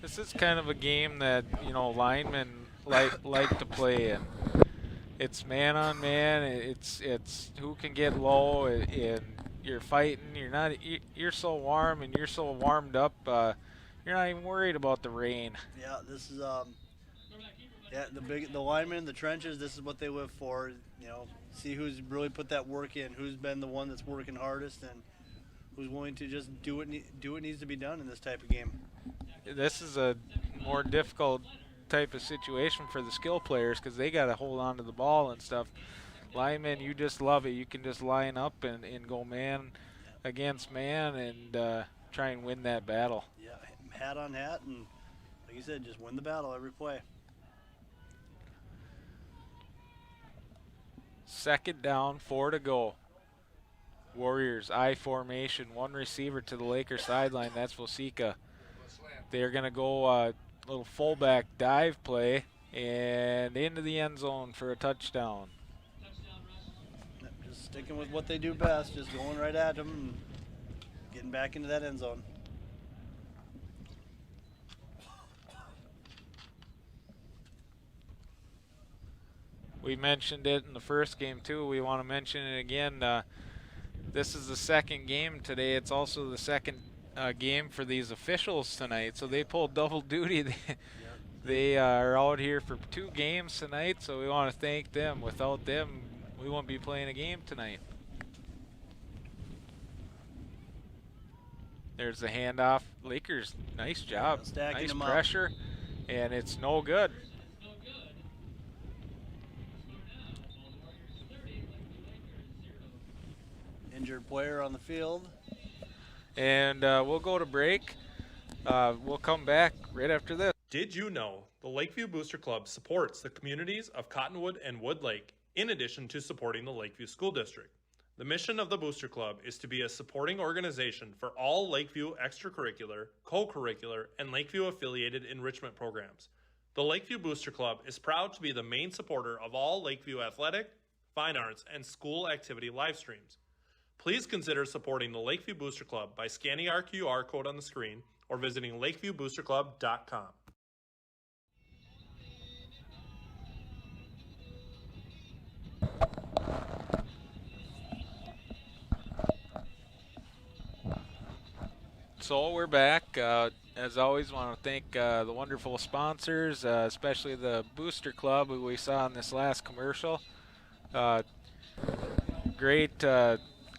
This is kind of a game that, you know, linemen like to play in. It's man on man. It's who can get low, and you're fighting. You're so warm and you're so warmed up. You're not even worried about the rain. Yeah, this is yeah, the linemen in the trenches. This is what they live for. You know, see who's really put that work in, who's been the one that's working hardest, and who's willing to just do what needs to be done in this type of game. This is a more difficult type of situation for the skill players because they got to hold on to the ball and stuff. Linemen, you just love it. You can just line up and go man against man and try and win that battle. Yeah, hat on hat, and like you said, just win the battle every play. 2nd down, 4 to go. Warriors, I formation, 1 receiver to the Lakers sideline. That's Vosika. They're going to go little fullback dive play and into the end zone for a touchdown. Just sticking with what they do best, just going right at them and getting back into that end zone. We mentioned it in the first game too. We want to mention it again. This is the 2nd game today. It's also the 2nd game for these officials tonight, so they pulled double duty. They are out here for 2 games tonight, so we want to thank them. Without them, we won't be playing a game tonight. There's the handoff. Lakers, nice job. Stacking Nice them up. pressure, and it's no good. No good. Score now. Ball Warriors 30, Lakeview Lakers 0. Injured player on the field. And we'll go to break. We'll come back right after this. Did you know the Lakeview Booster Club supports the communities of Cottonwood and Wood Lake in addition to supporting the Lakeview School District? The mission of the Booster Club is to be a supporting organization for all Lakeview extracurricular, co-curricular, and Lakeview-affiliated enrichment programs. The Lakeview Booster Club is proud to be the main supporter of all Lakeview athletic, fine arts, and school activity live streams. Please consider supporting the Lakeview Booster Club by scanning our QR code on the screen or visiting lakeviewboosterclub.com. So we're back. As always, want to thank the wonderful sponsors, especially the Booster Club, who we saw in this last commercial. Great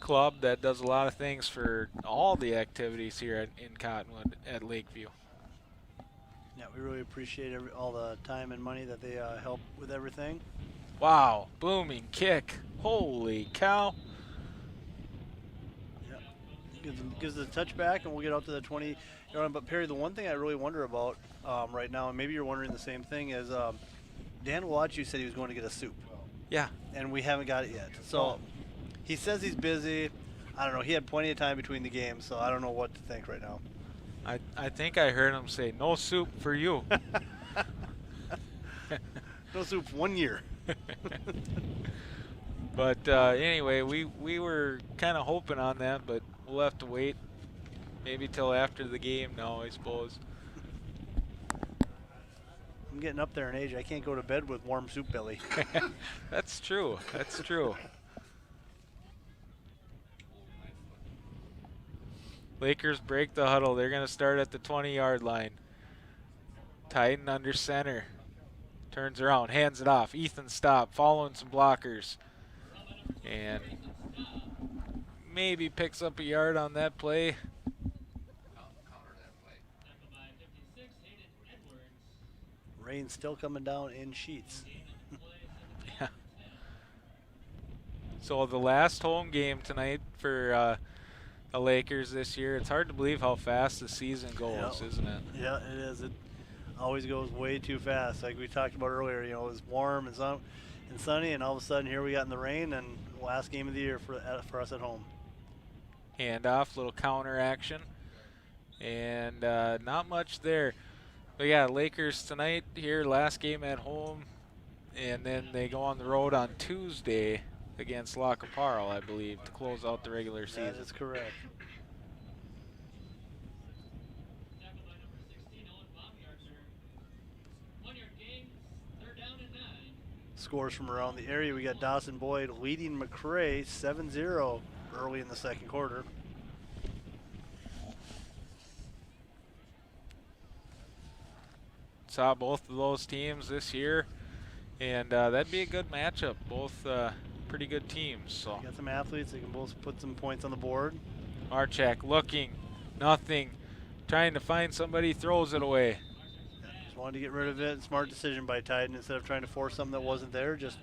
club that does a lot of things for all the activities here in Cottonwood at Lakeview. Yeah, we really appreciate all the time and money that they help with everything. Wow, booming kick. Holy cow. Gives the touchback, and we'll get out to the 20 yard line. But Perry, the one thing I really wonder about right now, and maybe you're wondering the same thing, is Dan Wachu said he was going to get a soup. Yeah. And we haven't got it yet. So he says he's busy. I don't know. He had plenty of time between the games, so I don't know what to think right now. I think I heard him say, no soup for you. No soup 1 year. But anyway, we were kind of hoping on that, but we'll have to wait maybe till after the game now, I suppose. I'm getting up there in age. I can't go to bed with warm soup belly. That's true. That's true. Lakers break the huddle. They're going to start at the 20-yard line. Titan under center. Turns around, hands it off. Ethan stop, following some blockers. And maybe picks up a yard on that play. Rain still coming down in sheets. Yeah. So the last home game tonight for the Lakers this year. It's hard to believe how fast the season goes, isn't it? Yeah, it is. It always goes way too fast. Like we talked about earlier, you know, it was warm and sunny, and all of a sudden here we got in the rain, and last game of the year for us at home. Handoff, little counter action, and not much there. But yeah, Lakers tonight here, last game at home, and then they go on the road on Tuesday against La Caparra, I believe, to close out the regular season. That is correct. Scores from around the area. We got Dawson Boyd leading McRae 7-0 early in the second quarter. Saw both of those teams this year, and that'd be a good matchup. Both pretty good teams. So got some athletes that can both put some points on the board. Marchak looking, nothing, trying to find somebody, throws it away. Just wanted to get rid of it. Smart decision by Titan. Instead of trying to force something that wasn't there, just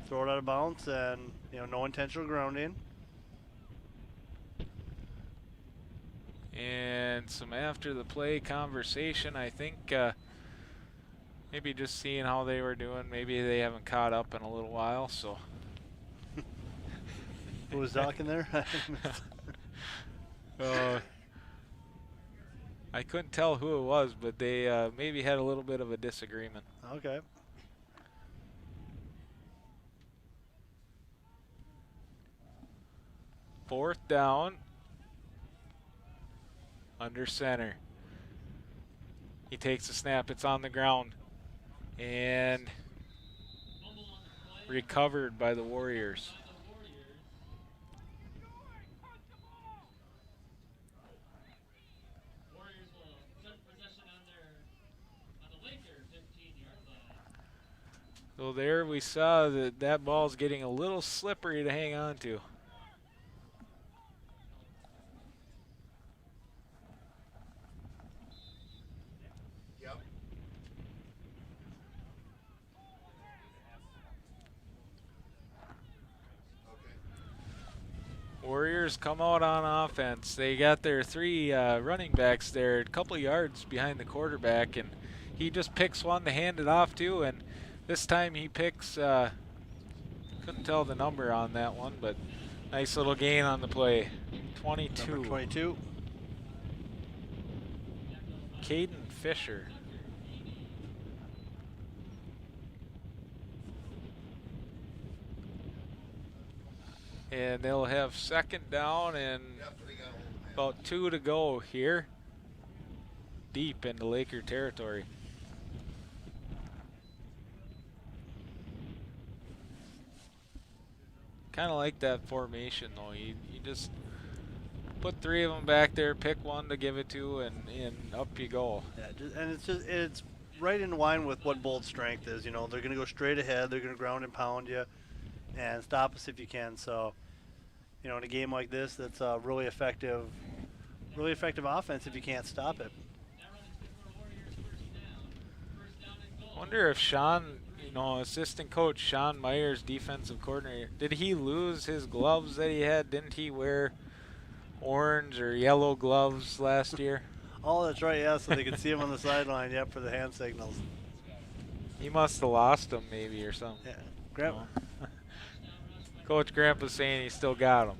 throw it out of bounds, and no intentional grounding. And some after the play conversation, I think maybe just seeing how they were doing. Maybe they haven't caught up in a little while, so. Who was talking there? I couldn't tell who it was, but they maybe had a little bit of a disagreement. Okay. Fourth down. Under center. He takes the snap. It's on the ground. And recovered by the Warriors. Warriors will set possession on the Lakers So there we saw that that ball's getting a little slippery to hang on to. Warriors come out on offense. They got their 3 running backs there, a couple yards behind the quarterback, and he just picks one to hand it off to, and this time he picks, couldn't tell the number on that one, but nice little gain on the play. 22. Number 22. Caden Fisher. And they'll have second down and about 2 to go here, deep into Laker territory. Kind of like that formation though. You just put 3 of them back there, pick one to give it to, and up you go. Yeah, and it's right in line with what Bold's strength is. You know, they're going to go straight ahead. They're going to ground and pound you, and stop us if you can. So, you know, in a game like this, that's a really effective offense if you can't stop it. I wonder if Sean, you know, assistant coach Sean Myers, defensive coordinator, did he lose his gloves that he had? Didn't he wear orange or yellow gloves last year? Oh, that's right, yeah, so they could see him on the sideline, yep, for the hand signals. He must have lost them maybe or something. Yeah, grab him. Coach Grandpa's saying he still got them.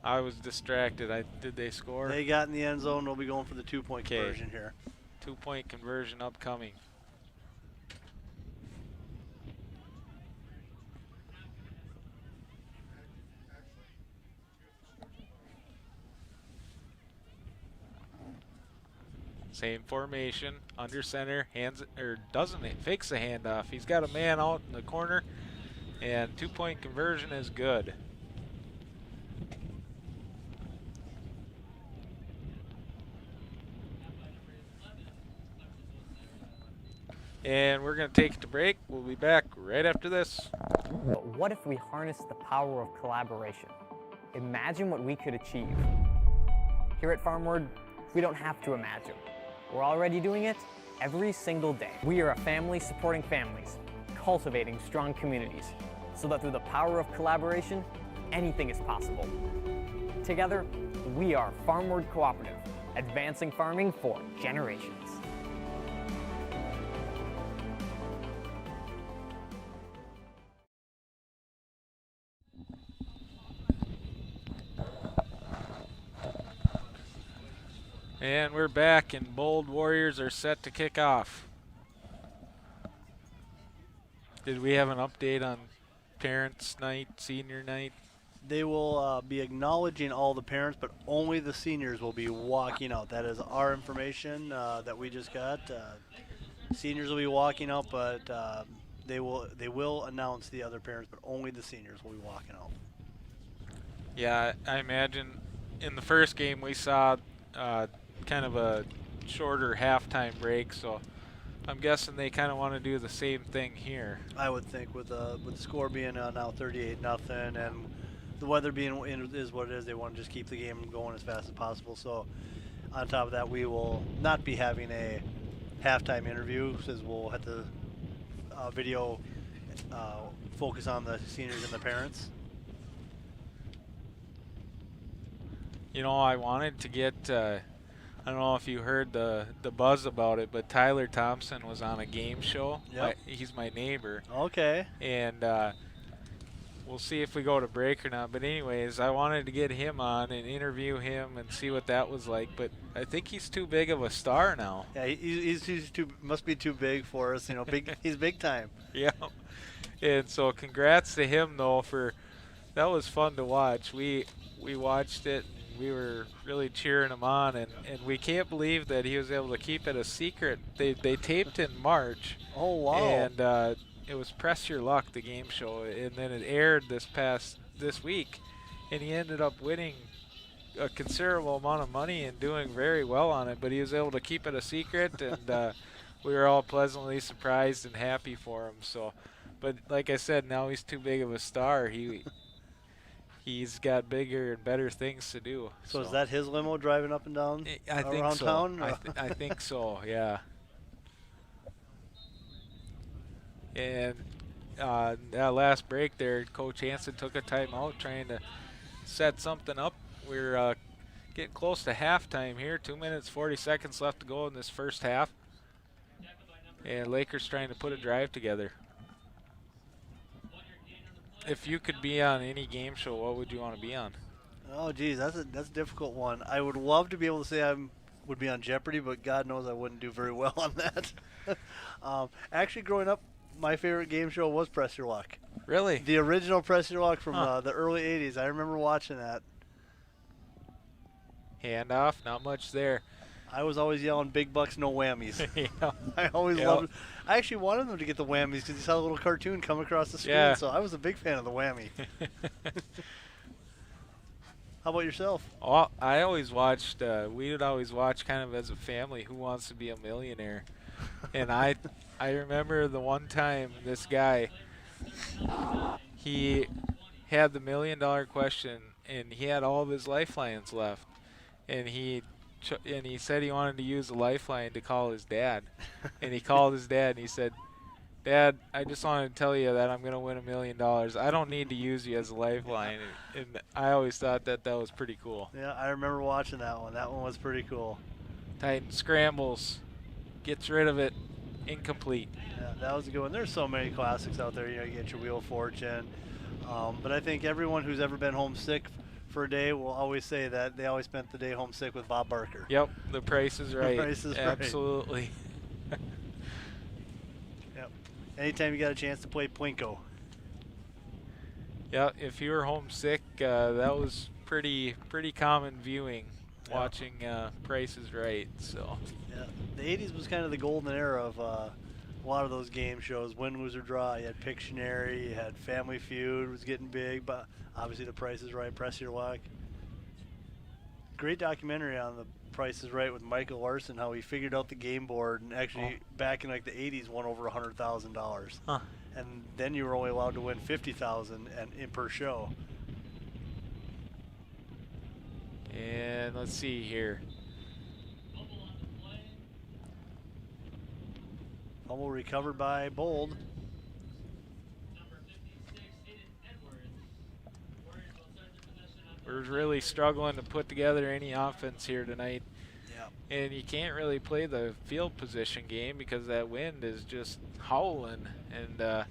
I was distracted. Did they score? They got in the end zone. They'll be going for the 2-point conversion here. 2-point conversion upcoming. Same formation, under center, hands or doesn't it? Fakes the handoff. He's got a man out in the corner, and 2-point conversion is good. And we're going to take it to break. We'll be back right after this. But what if we harness the power of collaboration? Imagine what we could achieve. Here at Farmward, we don't have to imagine. We're already doing it every single day. We are a family supporting families, cultivating strong communities, so that through the power of collaboration, anything is possible. Together, we are Farmward Cooperative, advancing farming for generations. And we're back, and Bold Warriors are set to kick off. Did we have an update on Parents' Night, Senior Night? They will be acknowledging all the parents, but only the seniors will be walking out. That is our information that we just got. Seniors will be walking out, but they will announce the other parents, but only the seniors will be walking out. Yeah, I imagine in the first game we saw kind of a shorter halftime break, so I'm guessing they kind of want to do the same thing here. I would think with the score being now 38-0 and the weather being is what it is, they want to just keep the game going as fast as possible. So on top of that, we will not be having a halftime interview, since we'll have the video focus on the seniors and the parents. You know, I wanted to get I don't know if you heard the buzz about it, but Tyler Thompson was on a game show. Yep. He's my neighbor. Okay. And we'll see if we go to break or not. But anyways, I wanted to get him on and interview him and see what that was like. But I think he's too big of a star now. Yeah, he's must be too big for us. You know, he's big time. Yeah. And so congrats to him though, for that was fun to watch. We watched it. we were really cheering him on, and we can't believe that he was able to keep it a secret. They taped in March. Oh, wow. And it was Press Your Luck, the game show, and then it aired this week, and he ended up winning a considerable amount of money and doing very well on it, but he was able to keep it a secret, and we were all pleasantly surprised and happy for him. So, but like I said, now he's too big of a star. He's got bigger and better things to do. So is that his limo driving up and down I think around so. town? I think so, yeah. And that last break there, Coach Hansen took a timeout trying to set something up. We're getting close to halftime here. 2 minutes, 40 seconds left to go in this first half. And Lakers trying to put a drive together. If you could be on any game show, what would you want to be on? Oh, geez, that's a difficult one. I would love to be able to say I would be on Jeopardy, but God knows I wouldn't do very well on that. Actually, growing up, my favorite game show was Press Your Luck. Really? The original Press Your Luck from the early 80s. I remember watching that. Handoff, not much there. I was always yelling, big bucks, no whammies. Yeah. I always loved it. I actually wanted them to get the whammies because you saw the little cartoon come across the screen, Yeah. so I was a big fan of the whammy. How about yourself? Oh, I always watched, we would always watch kind of as a family, Who Wants to Be a Millionaire? And I remember the one time this guy, he had the $1 million question, and he had all of his lifelines left. And he said he wanted to use a lifeline to call his dad. And he called his dad, and he said, Dad, I just wanted to tell you that I'm going to win $1 million. I don't need to use you as a lifeline. And I always thought that was pretty cool. Yeah, I remember watching that one. That one was pretty cool. Titan scrambles, gets rid of it, incomplete. Yeah, that was a good one. There's so many classics out there. You know, you get your Wheel of Fortune. But I think everyone who's ever been homesick for a day will always say that they always spent the day homesick with Bob Barker. Yep, the Price is Right. The Price is Right. Absolutely. Yep. Anytime you got a chance to play Plinko. Yeah, if you were homesick, that was pretty common viewing, watching Price is Right. So. Yeah, the 80s was kind of the golden era of a lot of those game shows. Win, Lose, or Draw. You had Pictionary, you had Family Feud was getting big, but obviously The Price is Right, Press Your Luck. Great documentary on The Price is Right with Michael Larson, how he figured out the game board and actually back in like the 80s won over $100,000. Huh. And then you were only allowed to win $50,000 and per show. And let's see here. Fumble recovered by Bold. We're really struggling to put together any offense here tonight. Yeah. And you can't really play the field position game because that wind is just howling. And the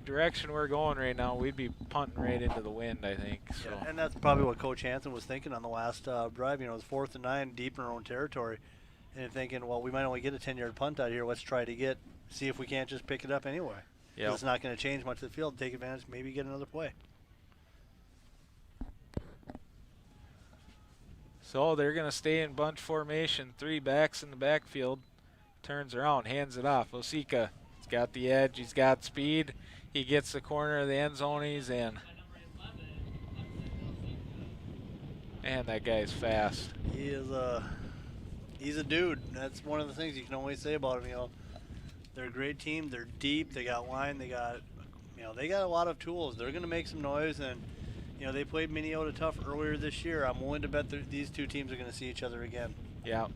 direction we're going right now, we'd be punting right into the wind, I think. So. Yeah, and that's probably what Coach Hansen was thinking on the last drive. You know, it was 4th and 9, deep in our own territory. And thinking, well, we might only get a 10-yard punt out here. Let's try to see if we can't just pick it up anyway. Yeah. It's not going to change much of the field. Take advantage, maybe get another play. So they're going to stay in bunch formation. 3 backs in the backfield. Turns around, hands it off. Osika, he's got the edge. He's got speed. He gets the corner of the end zone. He's in. Man, that guy's fast. He's a dude. That's one of the things you can always say about him. You know, they're a great team. They're deep. They got line. They got a lot of tools. They're going to make some noise. And you know, they played Minnesota tough earlier this year. I'm willing to bet these two teams are going to see each other again. Yeah.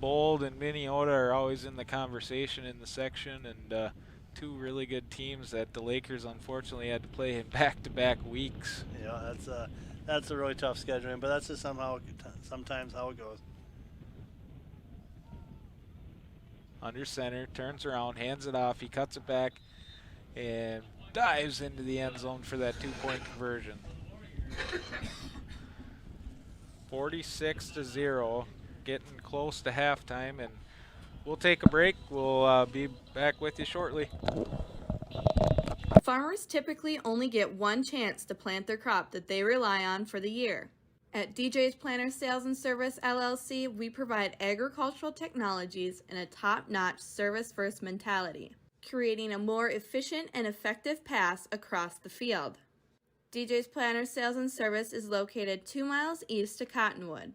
Bold and Minnesota are always in the conversation in the section, and 2 really good teams that the Lakers unfortunately had to play in back-to-back weeks. Yeah, that's a really tough scheduling, but that's just sometimes how it goes. Under center, turns around, hands it off. He cuts it back and dives into the end zone for that 2-point conversion. 46-0, getting close to halftime, and we'll take a break. We'll be back with you shortly. Farmers typically only get one chance to plant their crop that they rely on for the year. At DJ's Planter Sales and Service LLC, we provide agricultural technologies and a top-notch service-first mentality, creating a more efficient and effective pass across the field. DJ's Planter Sales and Service is located 2 miles east of Cottonwood.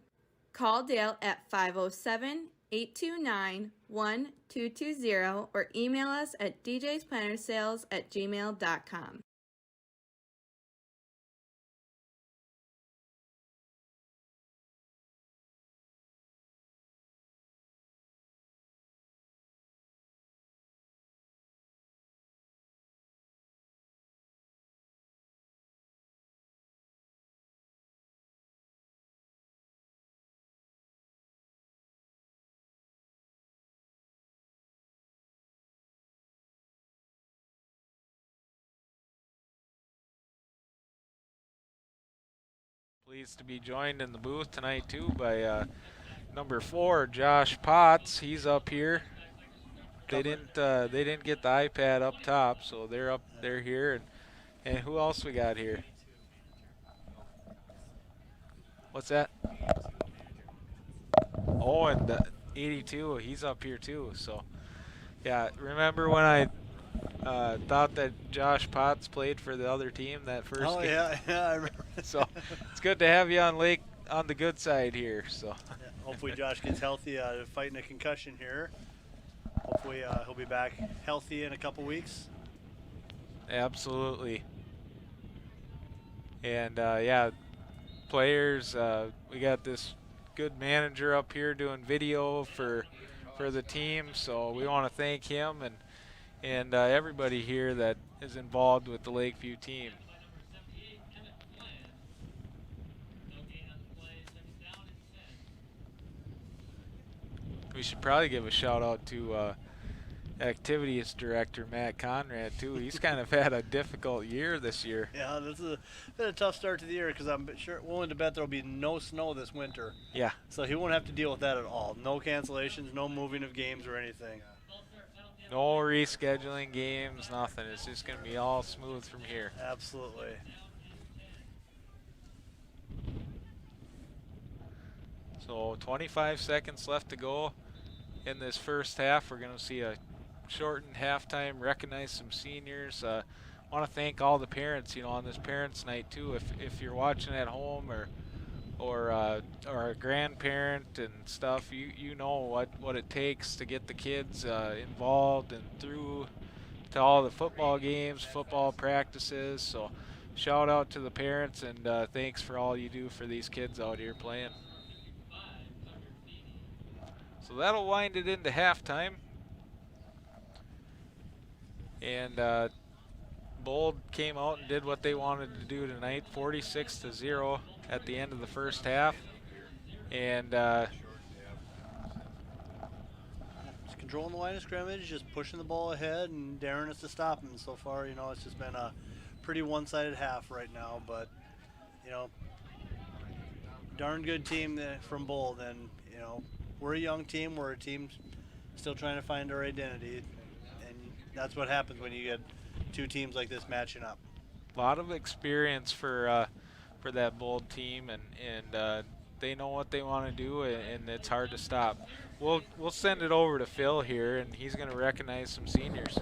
Call Dale at 507-829-1220 or email us at djsplantersales@gmail.com. Pleased to be joined in the booth tonight too by number 4, Josh Potts. He's up here. They didn't get the iPad up top, so they're here. And who else we got here? What's that? Oh, and 82, he's up here too. So yeah, remember when I thought that Josh Potts played for the other team that first game? Yeah, I remember. So it's good to have you on the good side here. So yeah, hopefully Josh gets healthy, fighting a concussion here. Hopefully he'll be back healthy in a couple weeks. Absolutely. And yeah, players, we got this good manager up here doing video for the team, so we want to thank him and everybody here that is involved with the Lakeview team. We should probably give a shout out to activities director Matt Conrad too. He's kind of had a difficult year this year. Yeah, this is been a tough start to the year because I'm willing to bet there'll be no snow this winter. Yeah. So he won't have to deal with that at all. No cancellations, no moving of games or anything. No rescheduling games, nothing. It's just going to be all smooth from here. Absolutely. So 25 seconds left to go in this first half. We're going to see a shortened halftime, recognize some seniors. I want to thank all the parents, on this Parents' Night too. If you're watching at home or a grandparent and stuff, you know what it takes to get the kids involved and through to all the football games, football practices. So shout out to the parents and thanks for all you do for these kids out here playing. So that'll wind it into halftime. And Bold came out and did what they wanted to do tonight, 46-0 at the end of the first half. And just controlling the line of scrimmage, just pushing the ball ahead and daring us to stop them. So far, it's just been a pretty one-sided half right now. But, darn good team from Bold. And, we're a young team. We're a team still trying to find our identity. And that's what happens when you get two teams like this matching up. A lot of experience for that Bold team, and they know what they want to do, and it's hard to stop. We'll send it over to Phil here, and he's going to recognize some seniors.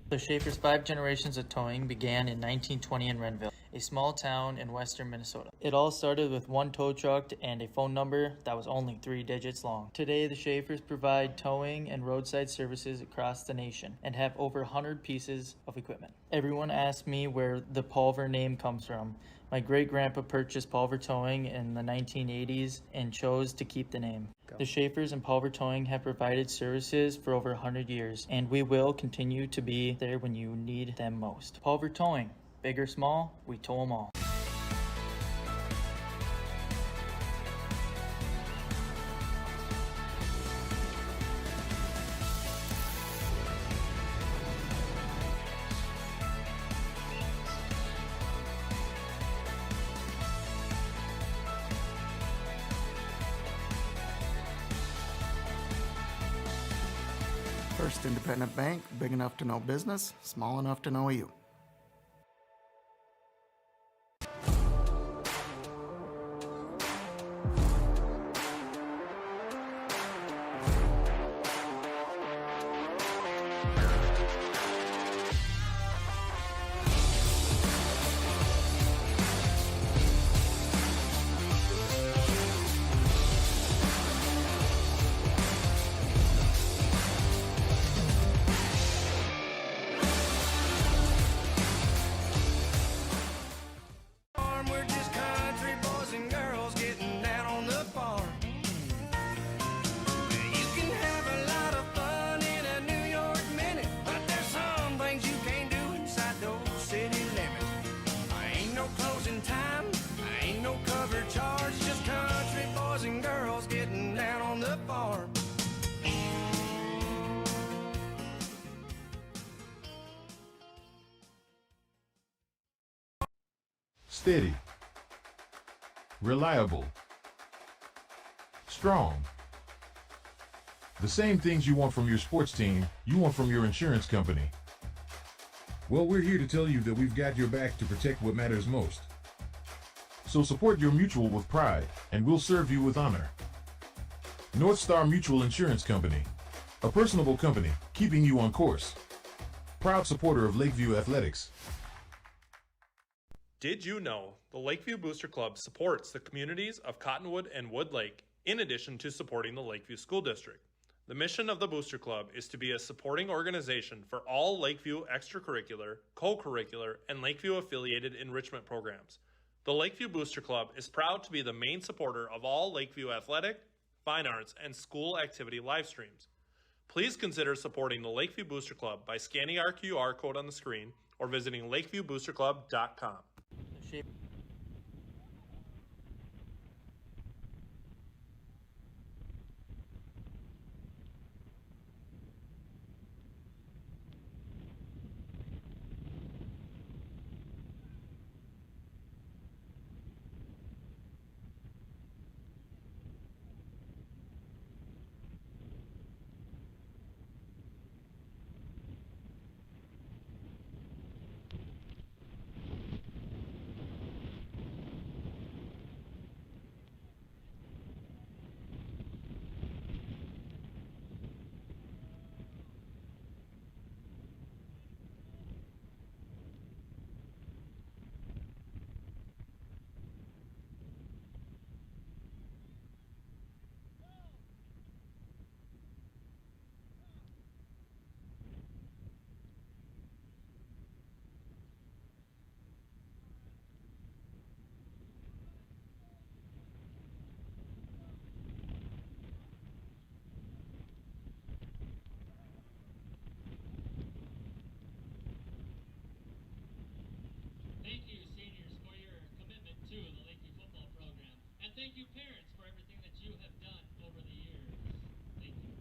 The Schaefer's 5 generations of towing began in 1920 in Renville. a small town in western Minnesota. It all started with one tow truck and a phone number that was only 3 digits long. Today, the Schaefers provide towing and roadside services across the nation and have over 100 pieces of equipment. Everyone asks me where the Pulver name comes from. My great-grandpa purchased Pulver Towing in the 1980s and chose to keep the name. The Schaefers and Pulver Towing have provided services for over 100 years, and we will continue to be there when you need them most. Pulver Towing, big or small, we tow them all. First independent bank, big enough to know business, small enough to know you. We're just country boys and girls getting down on the farm. You can have a lot of fun in a New York minute, but there's some things you can't do inside those city limits. I ain't no closing time, I ain't no cover charge, just country boys and girls getting down on the farm. Steady, reliable, strong. The same things you want from your sports team, you want from your insurance company. Well, we're here to tell you that we've got your back to protect what matters most. So support your mutual with pride, and we'll serve you with honor. North Star Mutual Insurance Company, a personable company, keeping you on course. Proud supporter of Lakeview Athletics. Did you know the Lakeview Booster Club supports the communities of Cottonwood and Wood Lake in addition to supporting the Lakeview School District? The mission of the Booster Club is to be a supporting organization for all Lakeview extracurricular, co-curricular, and Lakeview-affiliated enrichment programs. The Lakeview Booster Club is proud to be the main supporter of all Lakeview athletic, fine arts, and school activity live streams. Please consider supporting the Lakeview Booster Club by scanning our QR code on the screen or visiting lakeviewboosterclub.com. Thank you, seniors, for your commitment to the Lakeview football program. And thank you, parents, for everything that you have done over the years. Thank you.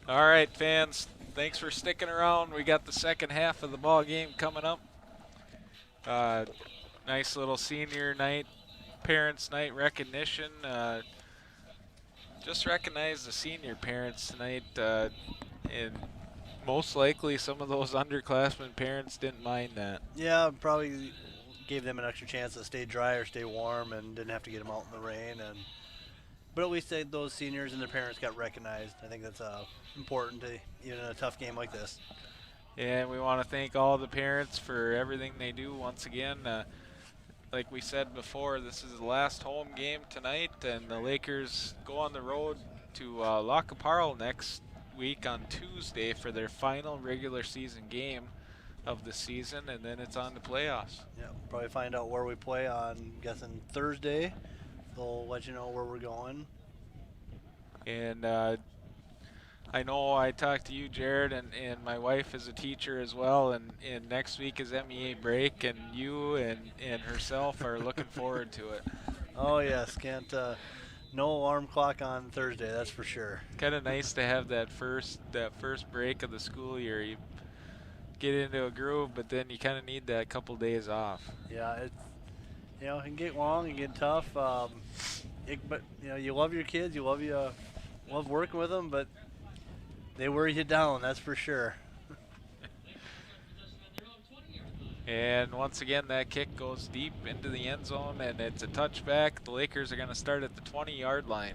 All right, fans, thanks for sticking around. We got the second half of the ball game coming up. Nice little senior night, parents' night recognition. Just recognize the senior parents tonight, and most likely some of those underclassmen parents didn't mind that. Yeah, probably gave them an extra chance to stay dry or stay warm and didn't have to get them out in the rain. But at least those seniors and their parents got recognized. I think that's important to even in a tough game like this. And we want to thank all the parents for everything they do once again. Like we said before, this is the last home game tonight, and the Lakers go on the road to Lackaparle next week on Tuesday for their final regular season game of the season, and then it's on to playoffs. Yeah, probably find out where we play on, I'm guessing, Thursday. They'll let you know where we're going. And I know I talked to you, Jared, and my wife is a teacher as well, and next week is MEA break, and you and herself are looking forward to it. Oh, yes. No alarm clock on Thursday, that's for sure. Kind of nice to have that first break of the school year. You get into a groove, but then you kind of need that couple days off. Yeah, it can get long and get tough. But you love your kids, you love working with them, but they wear you down, that's for sure. And once again, that kick goes deep into the end zone, and it's a touchback. The Lakers are going to start at the 20-yard line.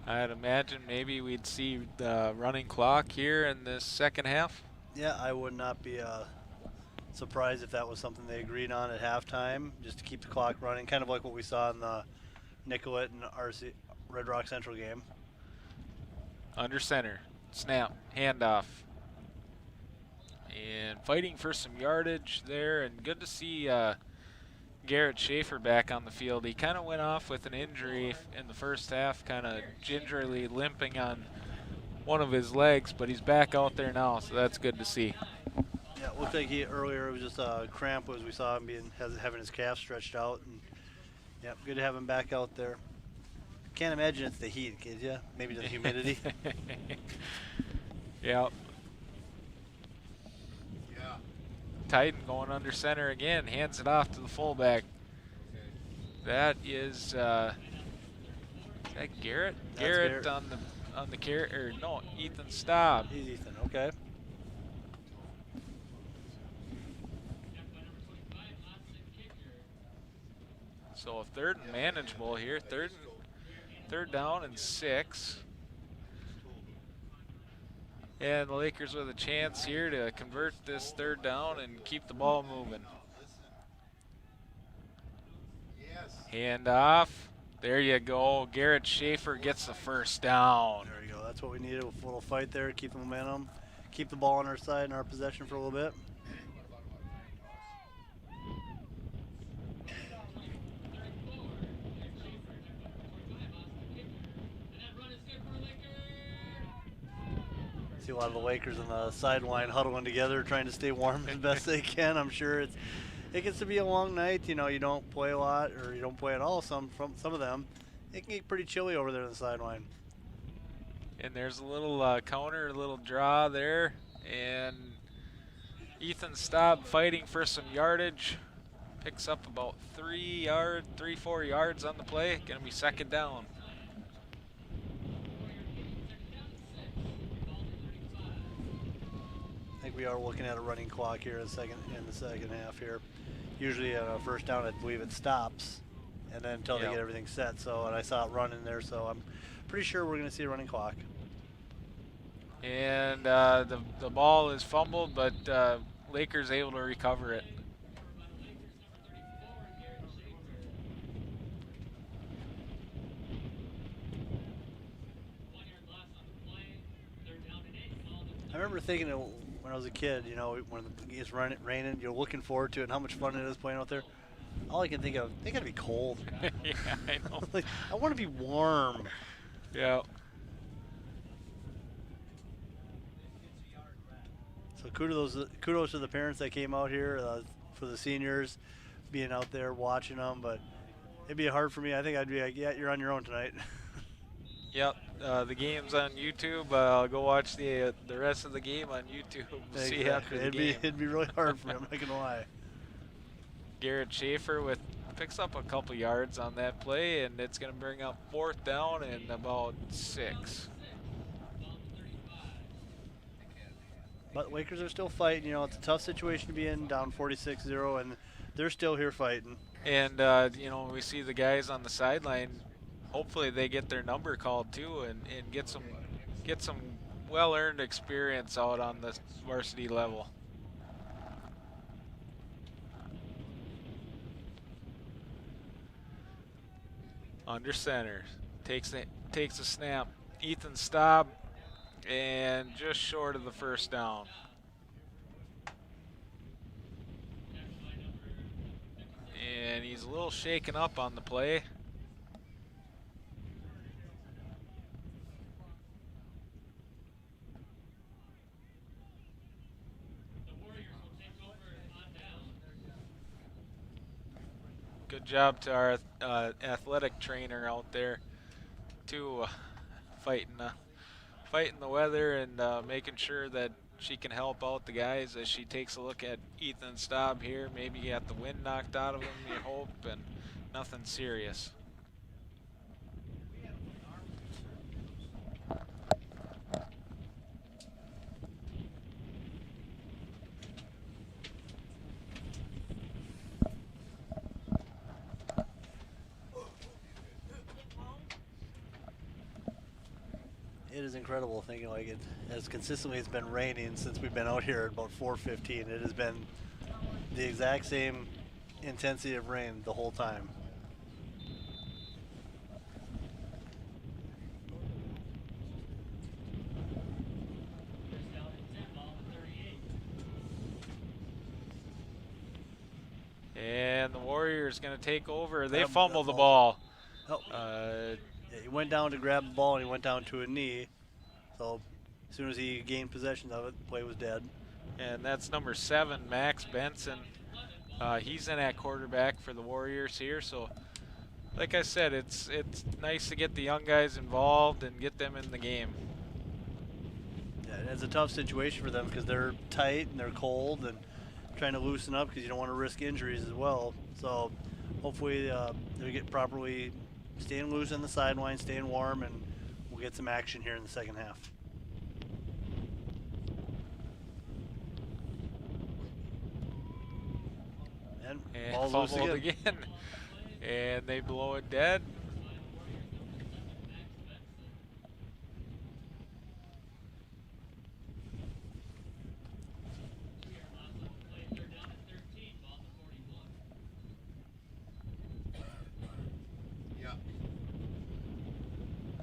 I'd imagine maybe we'd see the running clock here in this second half. Yeah, I would not be surprised if that was something they agreed on at halftime, just to keep the clock running, kind of like what we saw in the Nicollet and Red Rock Central game. Under center, snap, handoff, and fighting for some yardage there, and good to see Garrett Schaefer back on the field. He kind of went off with an injury in the first half, kind of gingerly limping on one of his legs, but he's back out there now, so that's good to see. Yeah, it looked like earlier it was just a cramp as we saw him having his calf stretched out. And yeah, good to have him back out there. Can't imagine it's the heat, kid, yeah? Maybe the humidity. Yeah. Titan going under center again, hands it off to the fullback. That is that Garrett? Garrett on the carry, or no, Ethan Staub. He's Ethan, okay. So third and manageable here. Third down and 6. And the Lakers with a chance here to convert this third down and keep the ball moving. Hand off. There you go. Garrett Schaefer gets the first down. There you go. That's what we needed. A little fight there. Keep the momentum. Keep the ball on our side in our possession for a little bit. See a lot of the Lakers on the sideline huddling together, trying to stay warm as best they can. I'm sure it gets to be a long night. You know, you don't play a lot or you don't play at all. Some of them, it can get pretty chilly over there on the sideline. And there's a little counter, a little draw there, and Ethan Staub fighting for some yardage. Picks up about 3-4 yards on the play. Gonna be second down. I think we are looking at a running clock here in the second half here. Usually at a first down, I believe it stops, and then until they get everything set. So, and I saw it running there, so I'm pretty sure we're going to see a running clock. And the ball is fumbled, but Lakers able to recover it. I remember thinking when I was a kid, you know, when it's raining, you're looking forward to it and how much fun it is playing out there. All I can think of, they got to be cold. Yeah, I know. Like, I want to be warm. Yeah. So kudos to the parents that came out here for the seniors, being out there watching them. But It'd be hard for me. I think I'd be like, yeah, you're on your own tonight. Yep, the game's on YouTube. I'll go watch the rest of the game on YouTube. See after the game. It'd be really hard for me. I'm not gonna lie. Garrett Schaefer picks up a couple yards on that play, and it's going to bring up 4th down and about 6. But Lakers are still fighting. You know, it's a tough situation to be in, down 46-0, and they're still here fighting. And you know, we see the guys on the sideline. Hopefully, they get their number called too, and get some well-earned experience out on the varsity level. Under center, takes a snap. Ethan Staub, and just short of the 1st down. And he's a little shaken up on the play. Good job to our athletic trainer out there, too, fighting the weather and making sure that she can help out the guys as she takes a look at Ethan Staub here. Maybe he got the wind knocked out of him, you hope, and nothing serious. It is incredible thinking like it as consistently it's been raining since we've been out here at about 4:15. It has been the exact same intensity of rain the whole time. And the Warriors going to take over. They Yep, fumble the that's ball. Oh. Yeah, he went down to grab the ball and he went down to a knee. So as soon as he gained possession of it, the play was dead. And that's number 7, Max Benson. He's in at quarterback for the Warriors here. So, like I said, it's nice to get the young guys involved and get them in the game. Yeah, it's a tough situation for them because they're tight and they're cold and trying to loosen up because you don't want to risk injuries as well. So hopefully they get properly staying loose on the sideline, staying warm, and we'll get some action here in the second half. And ball's loose fumbled again. again. And they blow it dead.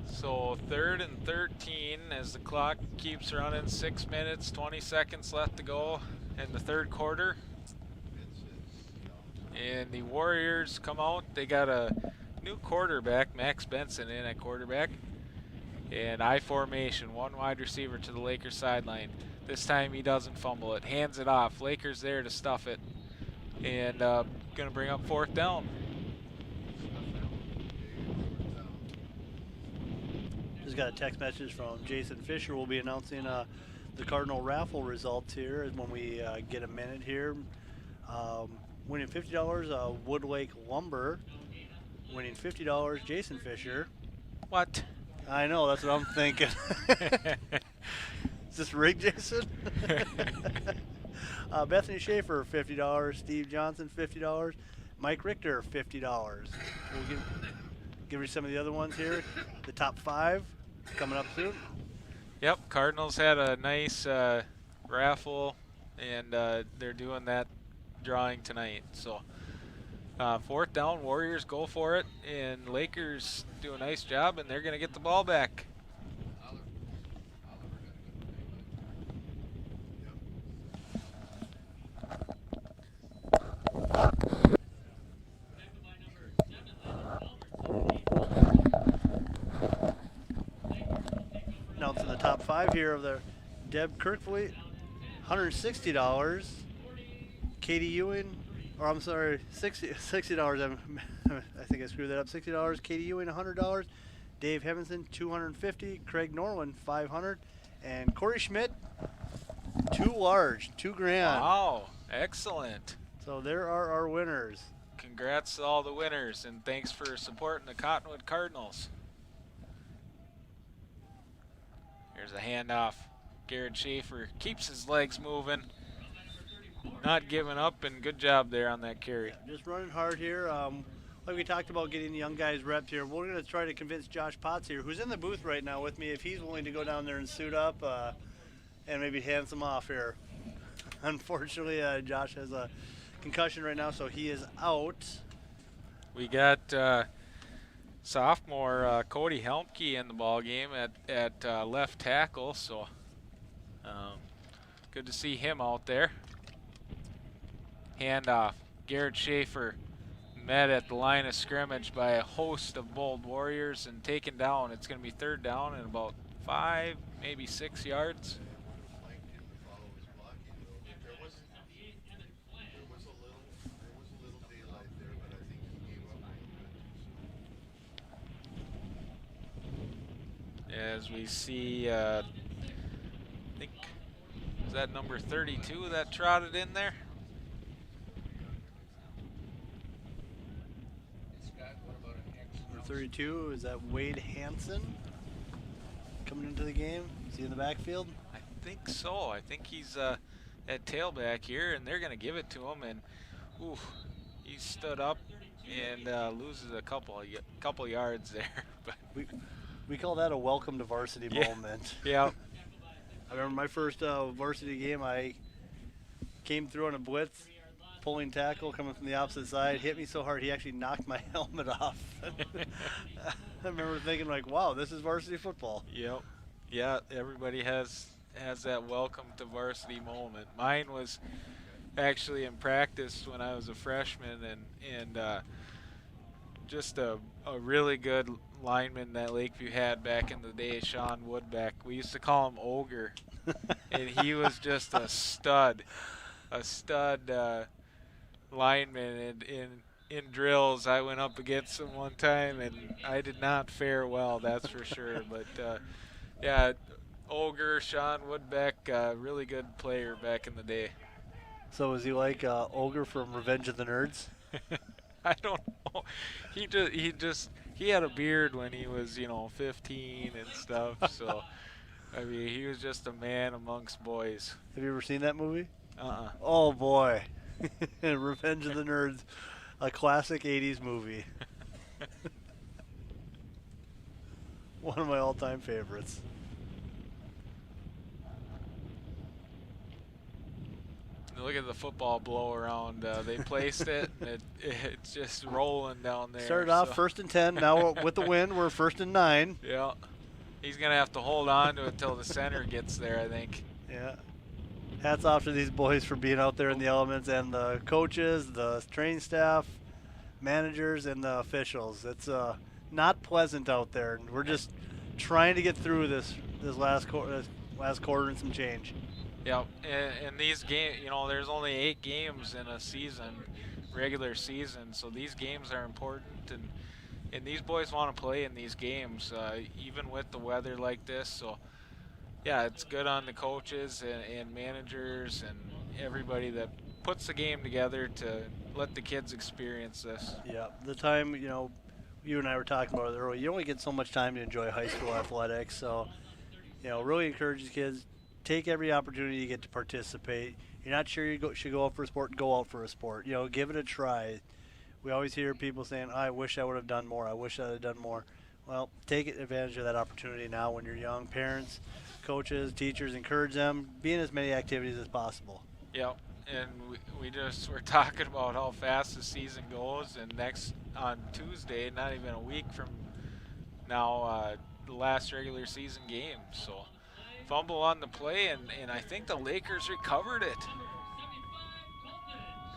So 3rd and 13 as the clock keeps running. 6 minutes, 20 seconds left to go in the 3rd quarter. And the Warriors come out. They got a new quarterback, Max Benson, in at quarterback. And I formation, 1 wide receiver to the Lakers sideline. This time he doesn't fumble it, hands it off. Lakers there to stuff it. And gonna bring up 4th down. Just got a text message from Jason Fisher. We'll be announcing the Cardinal raffle results here when we get a minute here. Winning $50, Wood Lake Lumber. Winning $50, Jason Fisher. What? I know, that's what I'm thinking. Is this rigged, Jason? Bethany Schaefer, $50. Steve Johnson, $50. Mike Richter, $50. We'll give you some of the other ones here. The top 5 coming up soon. Yep, Cardinals had a nice raffle, and they're doing that drawing tonight. So 4th down, Warriors go for it, and Lakers do a nice job, and they're going to get the ball back. Now to the top 5 here of the Deb Kirkvoet, $160. Katie Ewing, or I'm sorry, $60. I think think I screwed that up. $60. Katie Ewing, $100. Dave Hevinson, $250. Craig Norwin, $500. And Corey Schmidt, $2 grand. Wow, excellent. So there are our winners. Congrats to all the winners, and thanks for supporting the Cottonwood Cardinals. Here's a handoff. Garrett Schaefer keeps his legs moving, not giving up, and good job there on that carry. Just running hard here. Like we talked about getting the young guys repped here, we're going to try to convince Josh Potts here, who's in the booth right now with me, if he's willing to go down there and suit up and maybe hand some off here. Unfortunately, Josh has a concussion right now, so he is out. We got sophomore Cody Helmke in the ball game at left tackle, so good to see him out there. Handoff. Garrett Schaefer met at the line of scrimmage by a host of Bold Warriors and taken down. It's going to be 3rd down and about 5, maybe 6 yards. As we see, I think, is that number 32 that trotted in there? Number 32, is that Wade Hansen coming into the game? Is he in the backfield? I think so. I think he's at tailback here, and they're going to give it to him. And ooh, he stood up and loses a couple yards there. But we call that a welcome to varsity moment. Yeah. I remember my first varsity game. I came through on a blitz, pulling tackle, coming from the opposite side, hit me so hard he actually knocked my helmet off. I remember thinking like, wow, this is varsity football. Yep. Yeah, everybody has that welcome to varsity moment. Mine was actually in practice when I was a freshman, and just a really good lineman that Lakeview had back in the day, Sean Woodbeck. We used to call him Ogre, and he was just a stud lineman. And in drills, I went up against him one time, and I did not fare well, that's for sure. But yeah, Ogre, Sean Woodbeck, really good player back in the day. So was he like Ogre from Revenge of the Nerds? I don't know. He had a beard when he was, 15 and stuff. So, I mean, he was just a man amongst boys. Have you ever seen that movie? Uh-uh. Oh boy, Revenge of the Nerds, a classic '80s movie. One of my all-time favorites. Look at the football blow around. They placed it, and it's just rolling down there. Started off 1st and 10. Now with the win, we're 1st and 9. Yeah. He's going to have to hold on to it until the center gets there, I think. Yeah. Hats off to these boys for being out there in the elements, and the coaches, the training staff, managers, and the officials. It's not pleasant out there, and we're just trying to get through this last quarter and some change. Yeah, and these games, there's only 8 games in a season, regular season, so these games are important, and these boys want to play in these games, even with the weather like this. So, yeah, it's good on the coaches and managers and everybody that puts the game together to let the kids experience this. Yeah, the time, you and I were talking about it earlier, you only get so much time to enjoy high school athletics, so, really encourage the kids. Take every opportunity you get to participate. You're not sure you should go out for a sport, go out for a sport. Give it a try. We always hear people saying, I wish I would have done more. I wish I had done more. Well, take advantage of that opportunity now when you're young. Parents, coaches, teachers, encourage them. Be in as many activities as possible. Yeah, and we just were talking about how fast the season goes, and next on Tuesday, not even a week from now, the last regular season game. So. Fumble on the play, and I think the Lakers recovered it.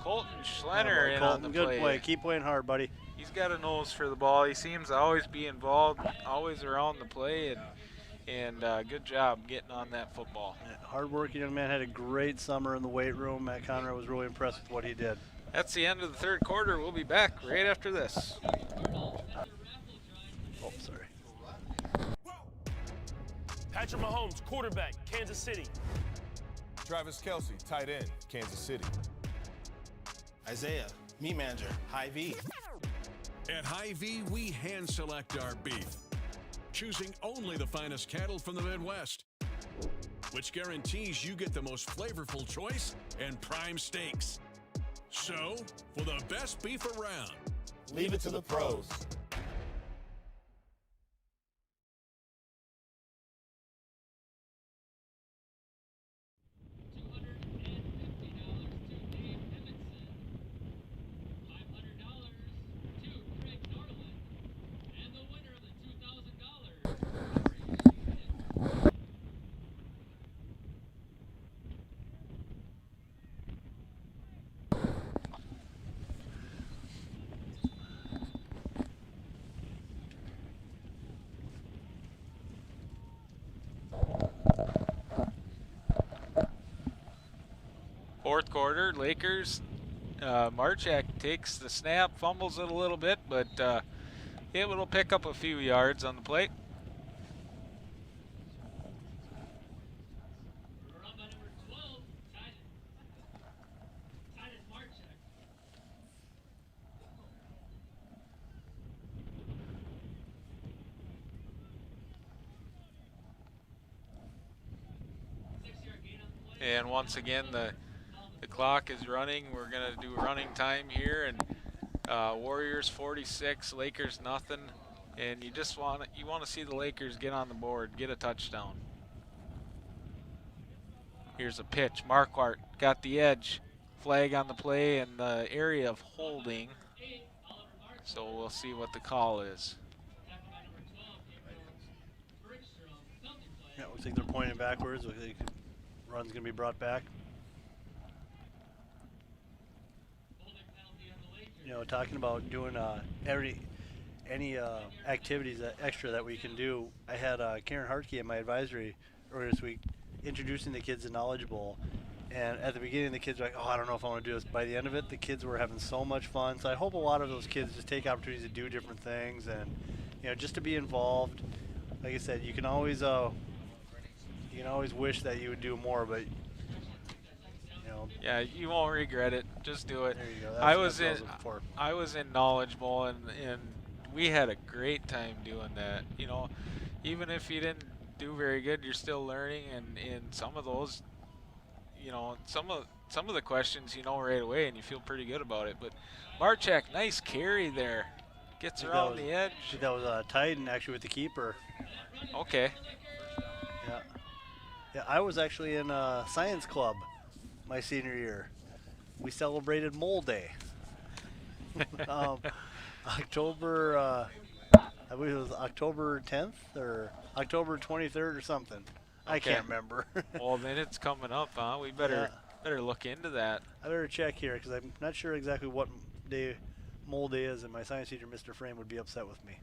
Colton Schlenner in on the play. Good play. Keep playing hard, buddy. He's got a nose for the ball. He seems to always be involved, always around the play, and good job getting on that football. Hard-working young man, had a great summer in the weight room. Matt Conrad was really impressed with what he did. That's the end of the third quarter. We'll be back right after this. Patrick Mahomes, quarterback, Kansas City. Travis Kelce, tight end, Kansas City. Isaiah, meat manager, Hy-Vee. At Hy-Vee, we hand select our beef, choosing only the finest cattle from the Midwest, which guarantees you get the most flavorful choice and prime steaks. So, for the best beef around, Leave it to the pros. Fourth quarter, Lakers. Marchak takes the snap, fumbles it a little bit, but it will pick up a few yards on the play. And once again, the clock is running. We're gonna do running time here, and Warriors 46, Lakers nothing. And you just want to see the Lakers get on the board, get a touchdown. Here's a pitch. Marquardt got the edge. Flag on the play in the area of holding. So we'll see what the call is. Yeah, looks like they're pointing backwards. Looks like run's gonna be brought back. You know, talking about doing any activities extra that we can do. I had Karen Hartke at my advisory earlier this week introducing the kids to Knowledge Bowl. And at the beginning, the kids were like, oh, I don't know if I want to do this. By the end of it, the kids were having so much fun. So I hope a lot of those kids just take opportunities to do different things and, you know, just to be involved. Like I said, you can always wish that you would do more, but yeah, you won't regret it. Just do it. There you go. I was in Knowledge Bowl, and we had a great time doing that. You know, even if you didn't do very good, you're still learning, and some of those, you know, some of the questions you know right away, and you feel pretty good about it. But Marchak, nice carry there, gets around the edge. I think that was Titan actually with the keeper. Okay. Yeah, I was actually in science club my senior year. We celebrated Mole Day. October, I believe it was October 10th or October 23rd or something. I can't remember. Well, then it's coming up, huh? We better look into that. I better check here because I'm not sure exactly what day Mole Day is, and my science teacher, Mr. Frame, would be upset with me.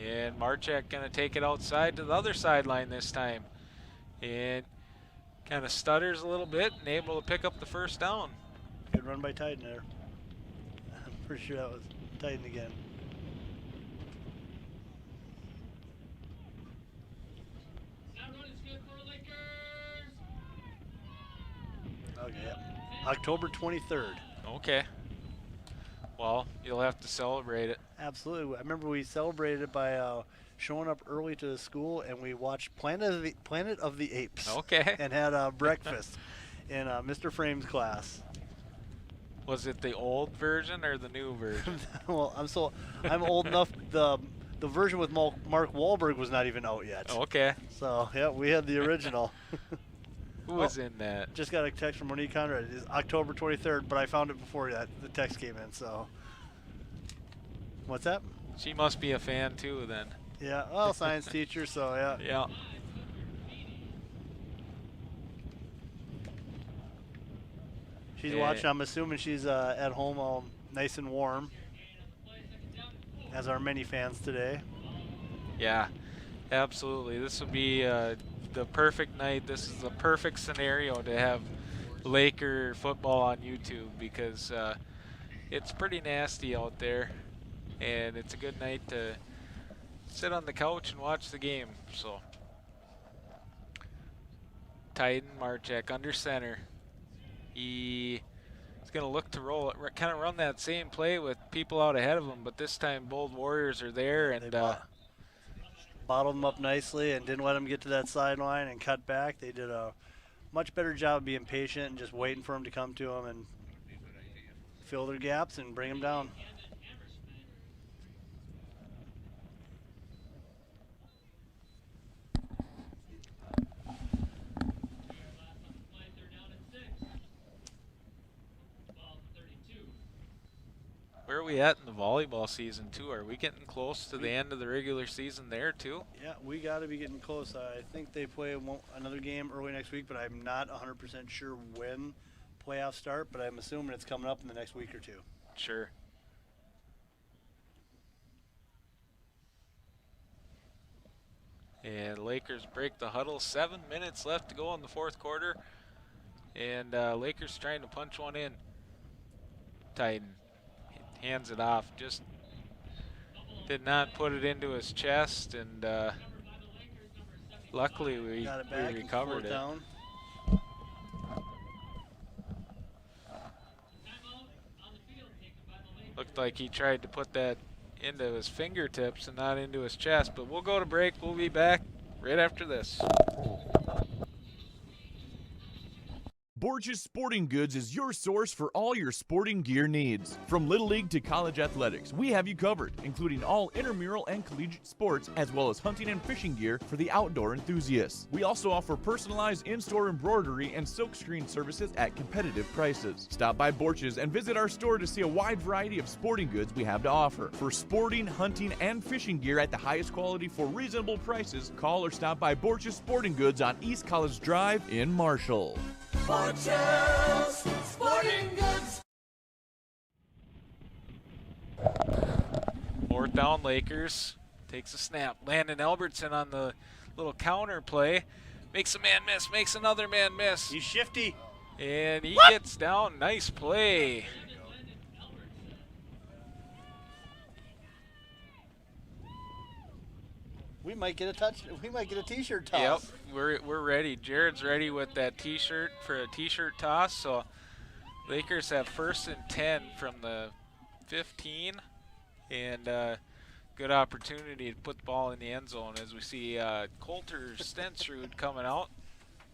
And Marchak gonna take it outside to the other sideline this time. And kind of stutters a little bit and able to pick up the first down. Good run by Titan there. I'm pretty sure that was Titan again. That run is good for Lakers. Okay, yeah. October 23rd. Okay. Well, you'll have to celebrate it. Absolutely. I remember we celebrated it by showing up early to the school, and we watched Planet of the Apes. Okay. And had breakfast in Mr. Frame's class. Was it the old version or the new version? Well, I'm old enough. The version with Mark Wahlberg was not even out yet. Okay. So yeah, we had the original. Who was in that? Just got a text from Monique Conrad. It is October 23rd, but I found it before that the text came in. So what's that? She must be a fan too, then. Yeah, well, science teacher, so yeah. Yeah. She's watching. I'm assuming she's at home all nice and warm, as are many fans today. Yeah, absolutely. This would be the perfect night. This is the perfect scenario to have Laker football on YouTube because it's pretty nasty out there, and it's a good night to sit on the couch and watch the game. So Titan Marchek under center. He's going to look to roll it, kind of run that same play with people out ahead of him, but this time Bold Warriors are there and bottled them up nicely and didn't let them get to that sideline and cut back. They did a much better job of being patient and just waiting for them to come to them and fill their gaps and bring them down. Where are we at in the volleyball season, too? Are we getting close to the end of the regular season there, too? Yeah, we got to be getting close. I think they play another game early next week, but I'm not 100% sure when playoffs start, but I'm assuming it's coming up in the next week or two. Sure. And Lakers break the huddle. 7 minutes left to go in the fourth quarter. And Lakers trying to punch one in. Titan hands it off. Just did not put it into his chest. And luckily we recovered it. Down. Looked like he tried to put that into his fingertips and not into his chest. But we'll go to break. We'll be back right after this. Borges Sporting Goods is your source for all your sporting gear needs. From Little League to college athletics, we have you covered, including all intramural and collegiate sports, as well as hunting and fishing gear for the outdoor enthusiasts. We also offer personalized in-store embroidery and silkscreen services at competitive prices. Stop by Borges and visit our store to see a wide variety of sporting goods we have to offer. For sporting, hunting, and fishing gear at the highest quality for reasonable prices, call or stop by Borges Sporting Goods on East College Drive in Marshall. Borges Sporting Goods. Fourth down, Lakers. Takes a snap. Landon Albertson on the little counter play. Makes a man miss. Makes another man miss. He's shifty. And he gets down. Nice play. We might get a touch. We might get a T-shirt toss. Yep, we're ready. Jared's ready with that T-shirt for a T-shirt toss. So Lakers have 1st and 10 from the 15, and good opportunity to put the ball in the end zone as we see Coulter Stensrud coming out.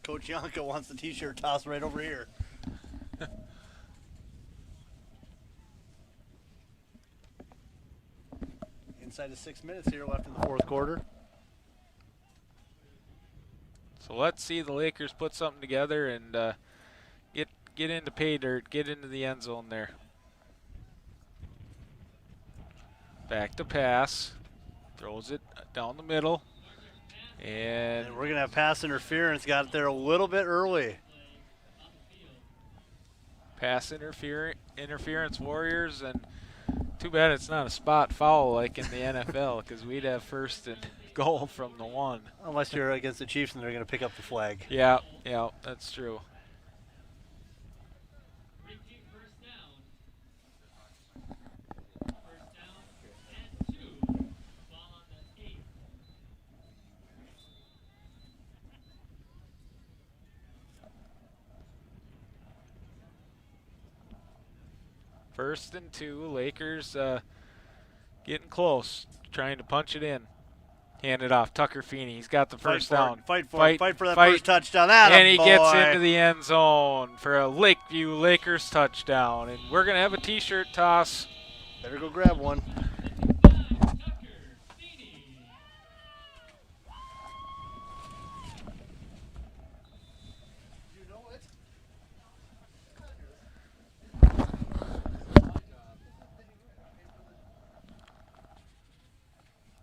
Coach Yonka wants the T-shirt toss right over here. Inside of 6 minutes here left in the fourth quarter. So let's see the Lakers put something together and get into pay dirt, get into the end zone there. Back to pass, throws it down the middle, and we're gonna have pass interference. Got it there a little bit early. Pass interference Warriors, and too bad it's not a spot foul like in the NFL, because we'd have 1st and goal from the 1. Unless you're against the Chiefs and they're going to pick up the flag. Yeah, that's true. First and 2, Lakers getting close, trying to punch it in. Hand it off, Tucker Feeney. He's got the first down. Fight for that first touchdown. And he gets into the end zone for a Lakeview Lakers touchdown. And we're going to have a T-shirt toss. Better go grab one.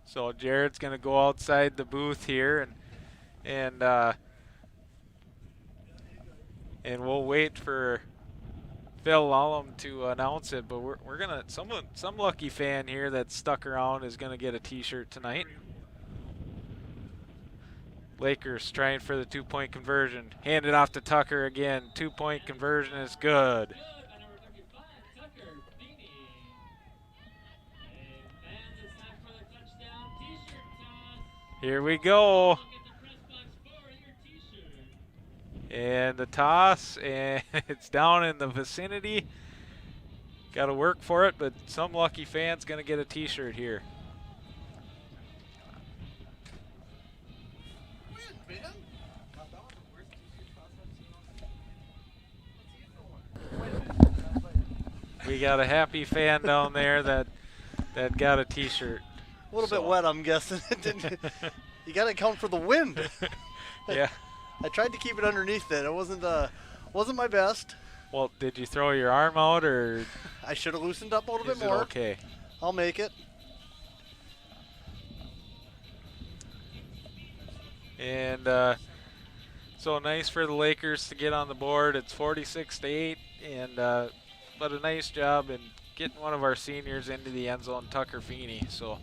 So Jared's going to go outside the booth here, and we'll wait for Phil Lallum to announce it. But we're gonna some lucky fan here that stuck around is gonna get a T-shirt tonight. Lakers trying for the 2-point conversion. Hand it off to Tucker again. 2-point conversion is good. Here we go. And the toss, and it's down in the vicinity. Got to work for it, but some lucky fan's going to get a t-shirt here. We got a happy fan down there that got a t-shirt. A little bit wet, I'm guessing. You got to account for the wind. Yeah. I tried to keep it underneath it. It wasn't my best. Well, did you throw your arm out, or? I should have loosened up a little bit Is it more. okay? I'll make it. And so nice for the Lakers to get on the board. It's 46-8, and but a nice job in getting one of our seniors into the end zone, Tucker Feeney. So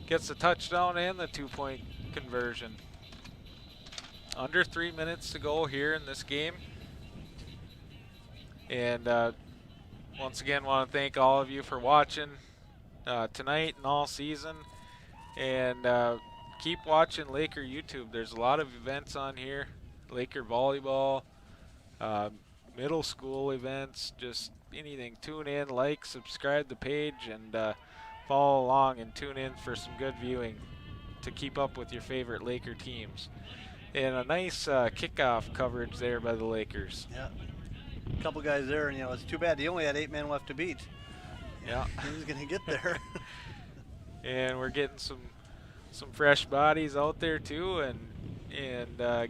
gets the touchdown and the 2-point conversion. Under 3 minutes to go here in this game. And once again, want to thank all of you for watching tonight and all season. And keep watching Laker YouTube. There's a lot of events on here. Laker volleyball, middle school events, just anything. Tune in, like, subscribe the page, and follow along and tune in for some good viewing to keep up with your favorite Laker teams. And a nice kickoff coverage there by the Lakers. Yeah. A couple guys there, and it's too bad he only had 8 men left to beat. Yeah. He was going to get there. And we're getting some fresh bodies out there too, and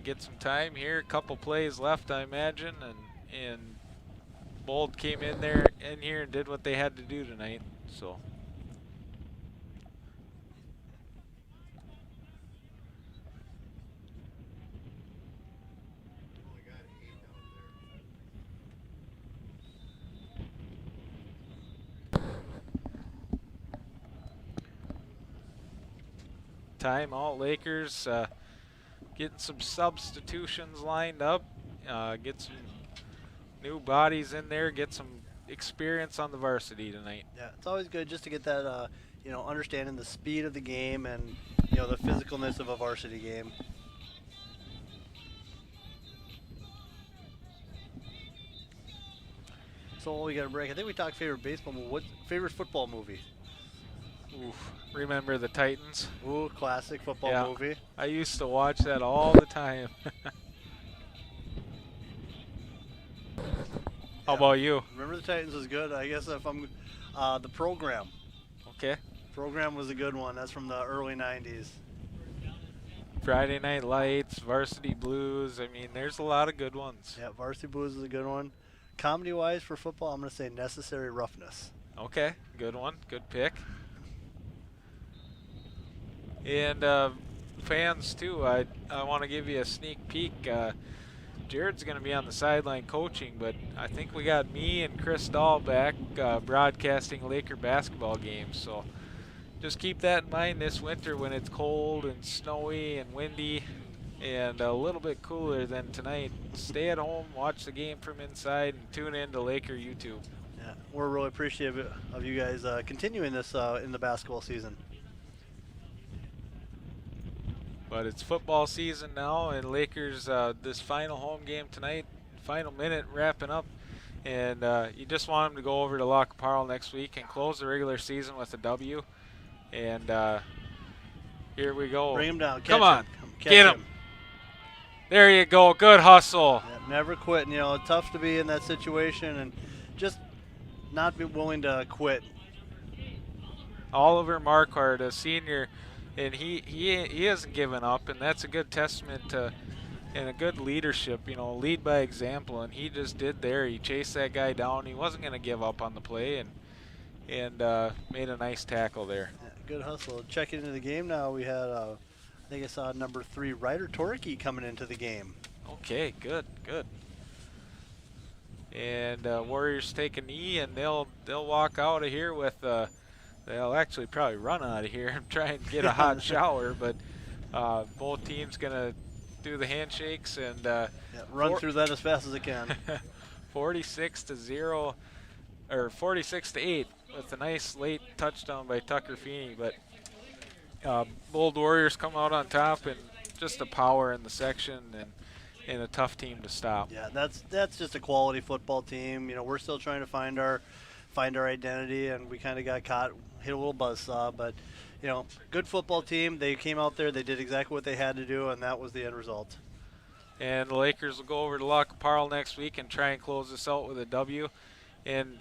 get some time here. A couple plays left, I imagine, and Bold came in here and did what they had to do tonight. So. Timeout, Lakers. Getting some substitutions lined up. Get some new bodies in there. Get some experience on the varsity tonight. Yeah, it's always good just to get that, understanding the speed of the game and, the physicalness of a varsity game. So we got a break. I think we talked favorite baseball movie. What's favorite football movie? Oof. Remember the Titans? Ooh, classic football movie. I used to watch that all the time. How about you? Remember the Titans was good. I guess if I'm the Program. Okay. Program was a good one. That's from the early 90s. Friday Night Lights, Varsity Blues. I mean, there's a lot of good ones. Yeah, Varsity Blues is a good one. Comedy-wise for football, I'm going to say Necessary Roughness. Okay, good one. Good pick. And fans too, I want to give you a sneak peek. Jared's going to be on the sideline coaching, but I think we got me and Chris Dahl back broadcasting Laker basketball games. So just keep that in mind this winter when it's cold and snowy and windy and a little bit cooler than tonight. Stay at home, watch the game from inside, and tune in to Laker YouTube. Yeah, we're really appreciative of you guys continuing this in the basketball season. But it's football season now, and Lakers, this final home game tonight, final minute wrapping up. And you just want them to go over to Lock Parle next week and close the regular season with a W. And here we go. Bring him down. Come on. Catch Get him. There you go. Good hustle. Yeah, never quit. Tough to be in that situation and just not be willing to quit. Oliver Marquardt, a senior, and he hasn't given up, and that's a good testament to and a good leadership, lead by example, and he just did there. He chased that guy down. He wasn't going to give up on the play, and made a nice tackle there. Yeah, good hustle. Checking into the game now, we had, I think I saw number 3, Ryder Torkey coming into the game. Okay, good. And Warriors take a knee, and they'll walk out of here with they'll actually probably run out of here and try and get a hot shower, but both teams gonna do the handshakes and run through that as fast as it can. 46-0 or 46-8 with a nice late touchdown by Tucker Feeney, but Bold Warriors come out on top, and just the power in the section and a tough team to stop. Yeah, that's just a quality football team. You know, we're still trying to find our identity, and we kind of got caught, hit a little buzzsaw, but you know, good football team. They came out there, they did exactly what they had to do, and that was the end result. And the Lakers will go over to Lock Parle next week and try and close this out with a W. And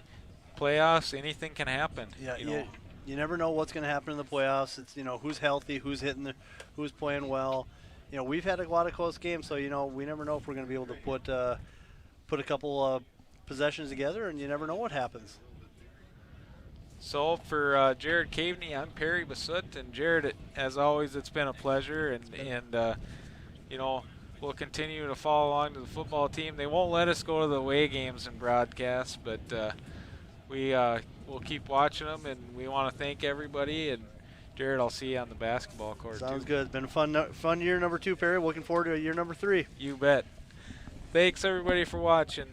playoffs, anything can happen. Yeah, you you never know what's going to happen in the playoffs. It's, you know, who's healthy, who's who's playing well. You know, we've had a lot of close games, so you know, we never know if we're going to be able to put a couple possessions together, and you never know what happens. So for Jared Caveney, I'm Perry Basut, and Jared, as always, it's been a pleasure, and you know, we'll continue to follow along to the football team. They won't let us go to the away games and broadcast, but we'll keep watching them, and we want to thank everybody. And Jared, I'll see you on the basketball court. Sounds too. good. It's been a fun year number 2, Perry. Looking forward to year number 3. You bet. Thanks everybody for watching.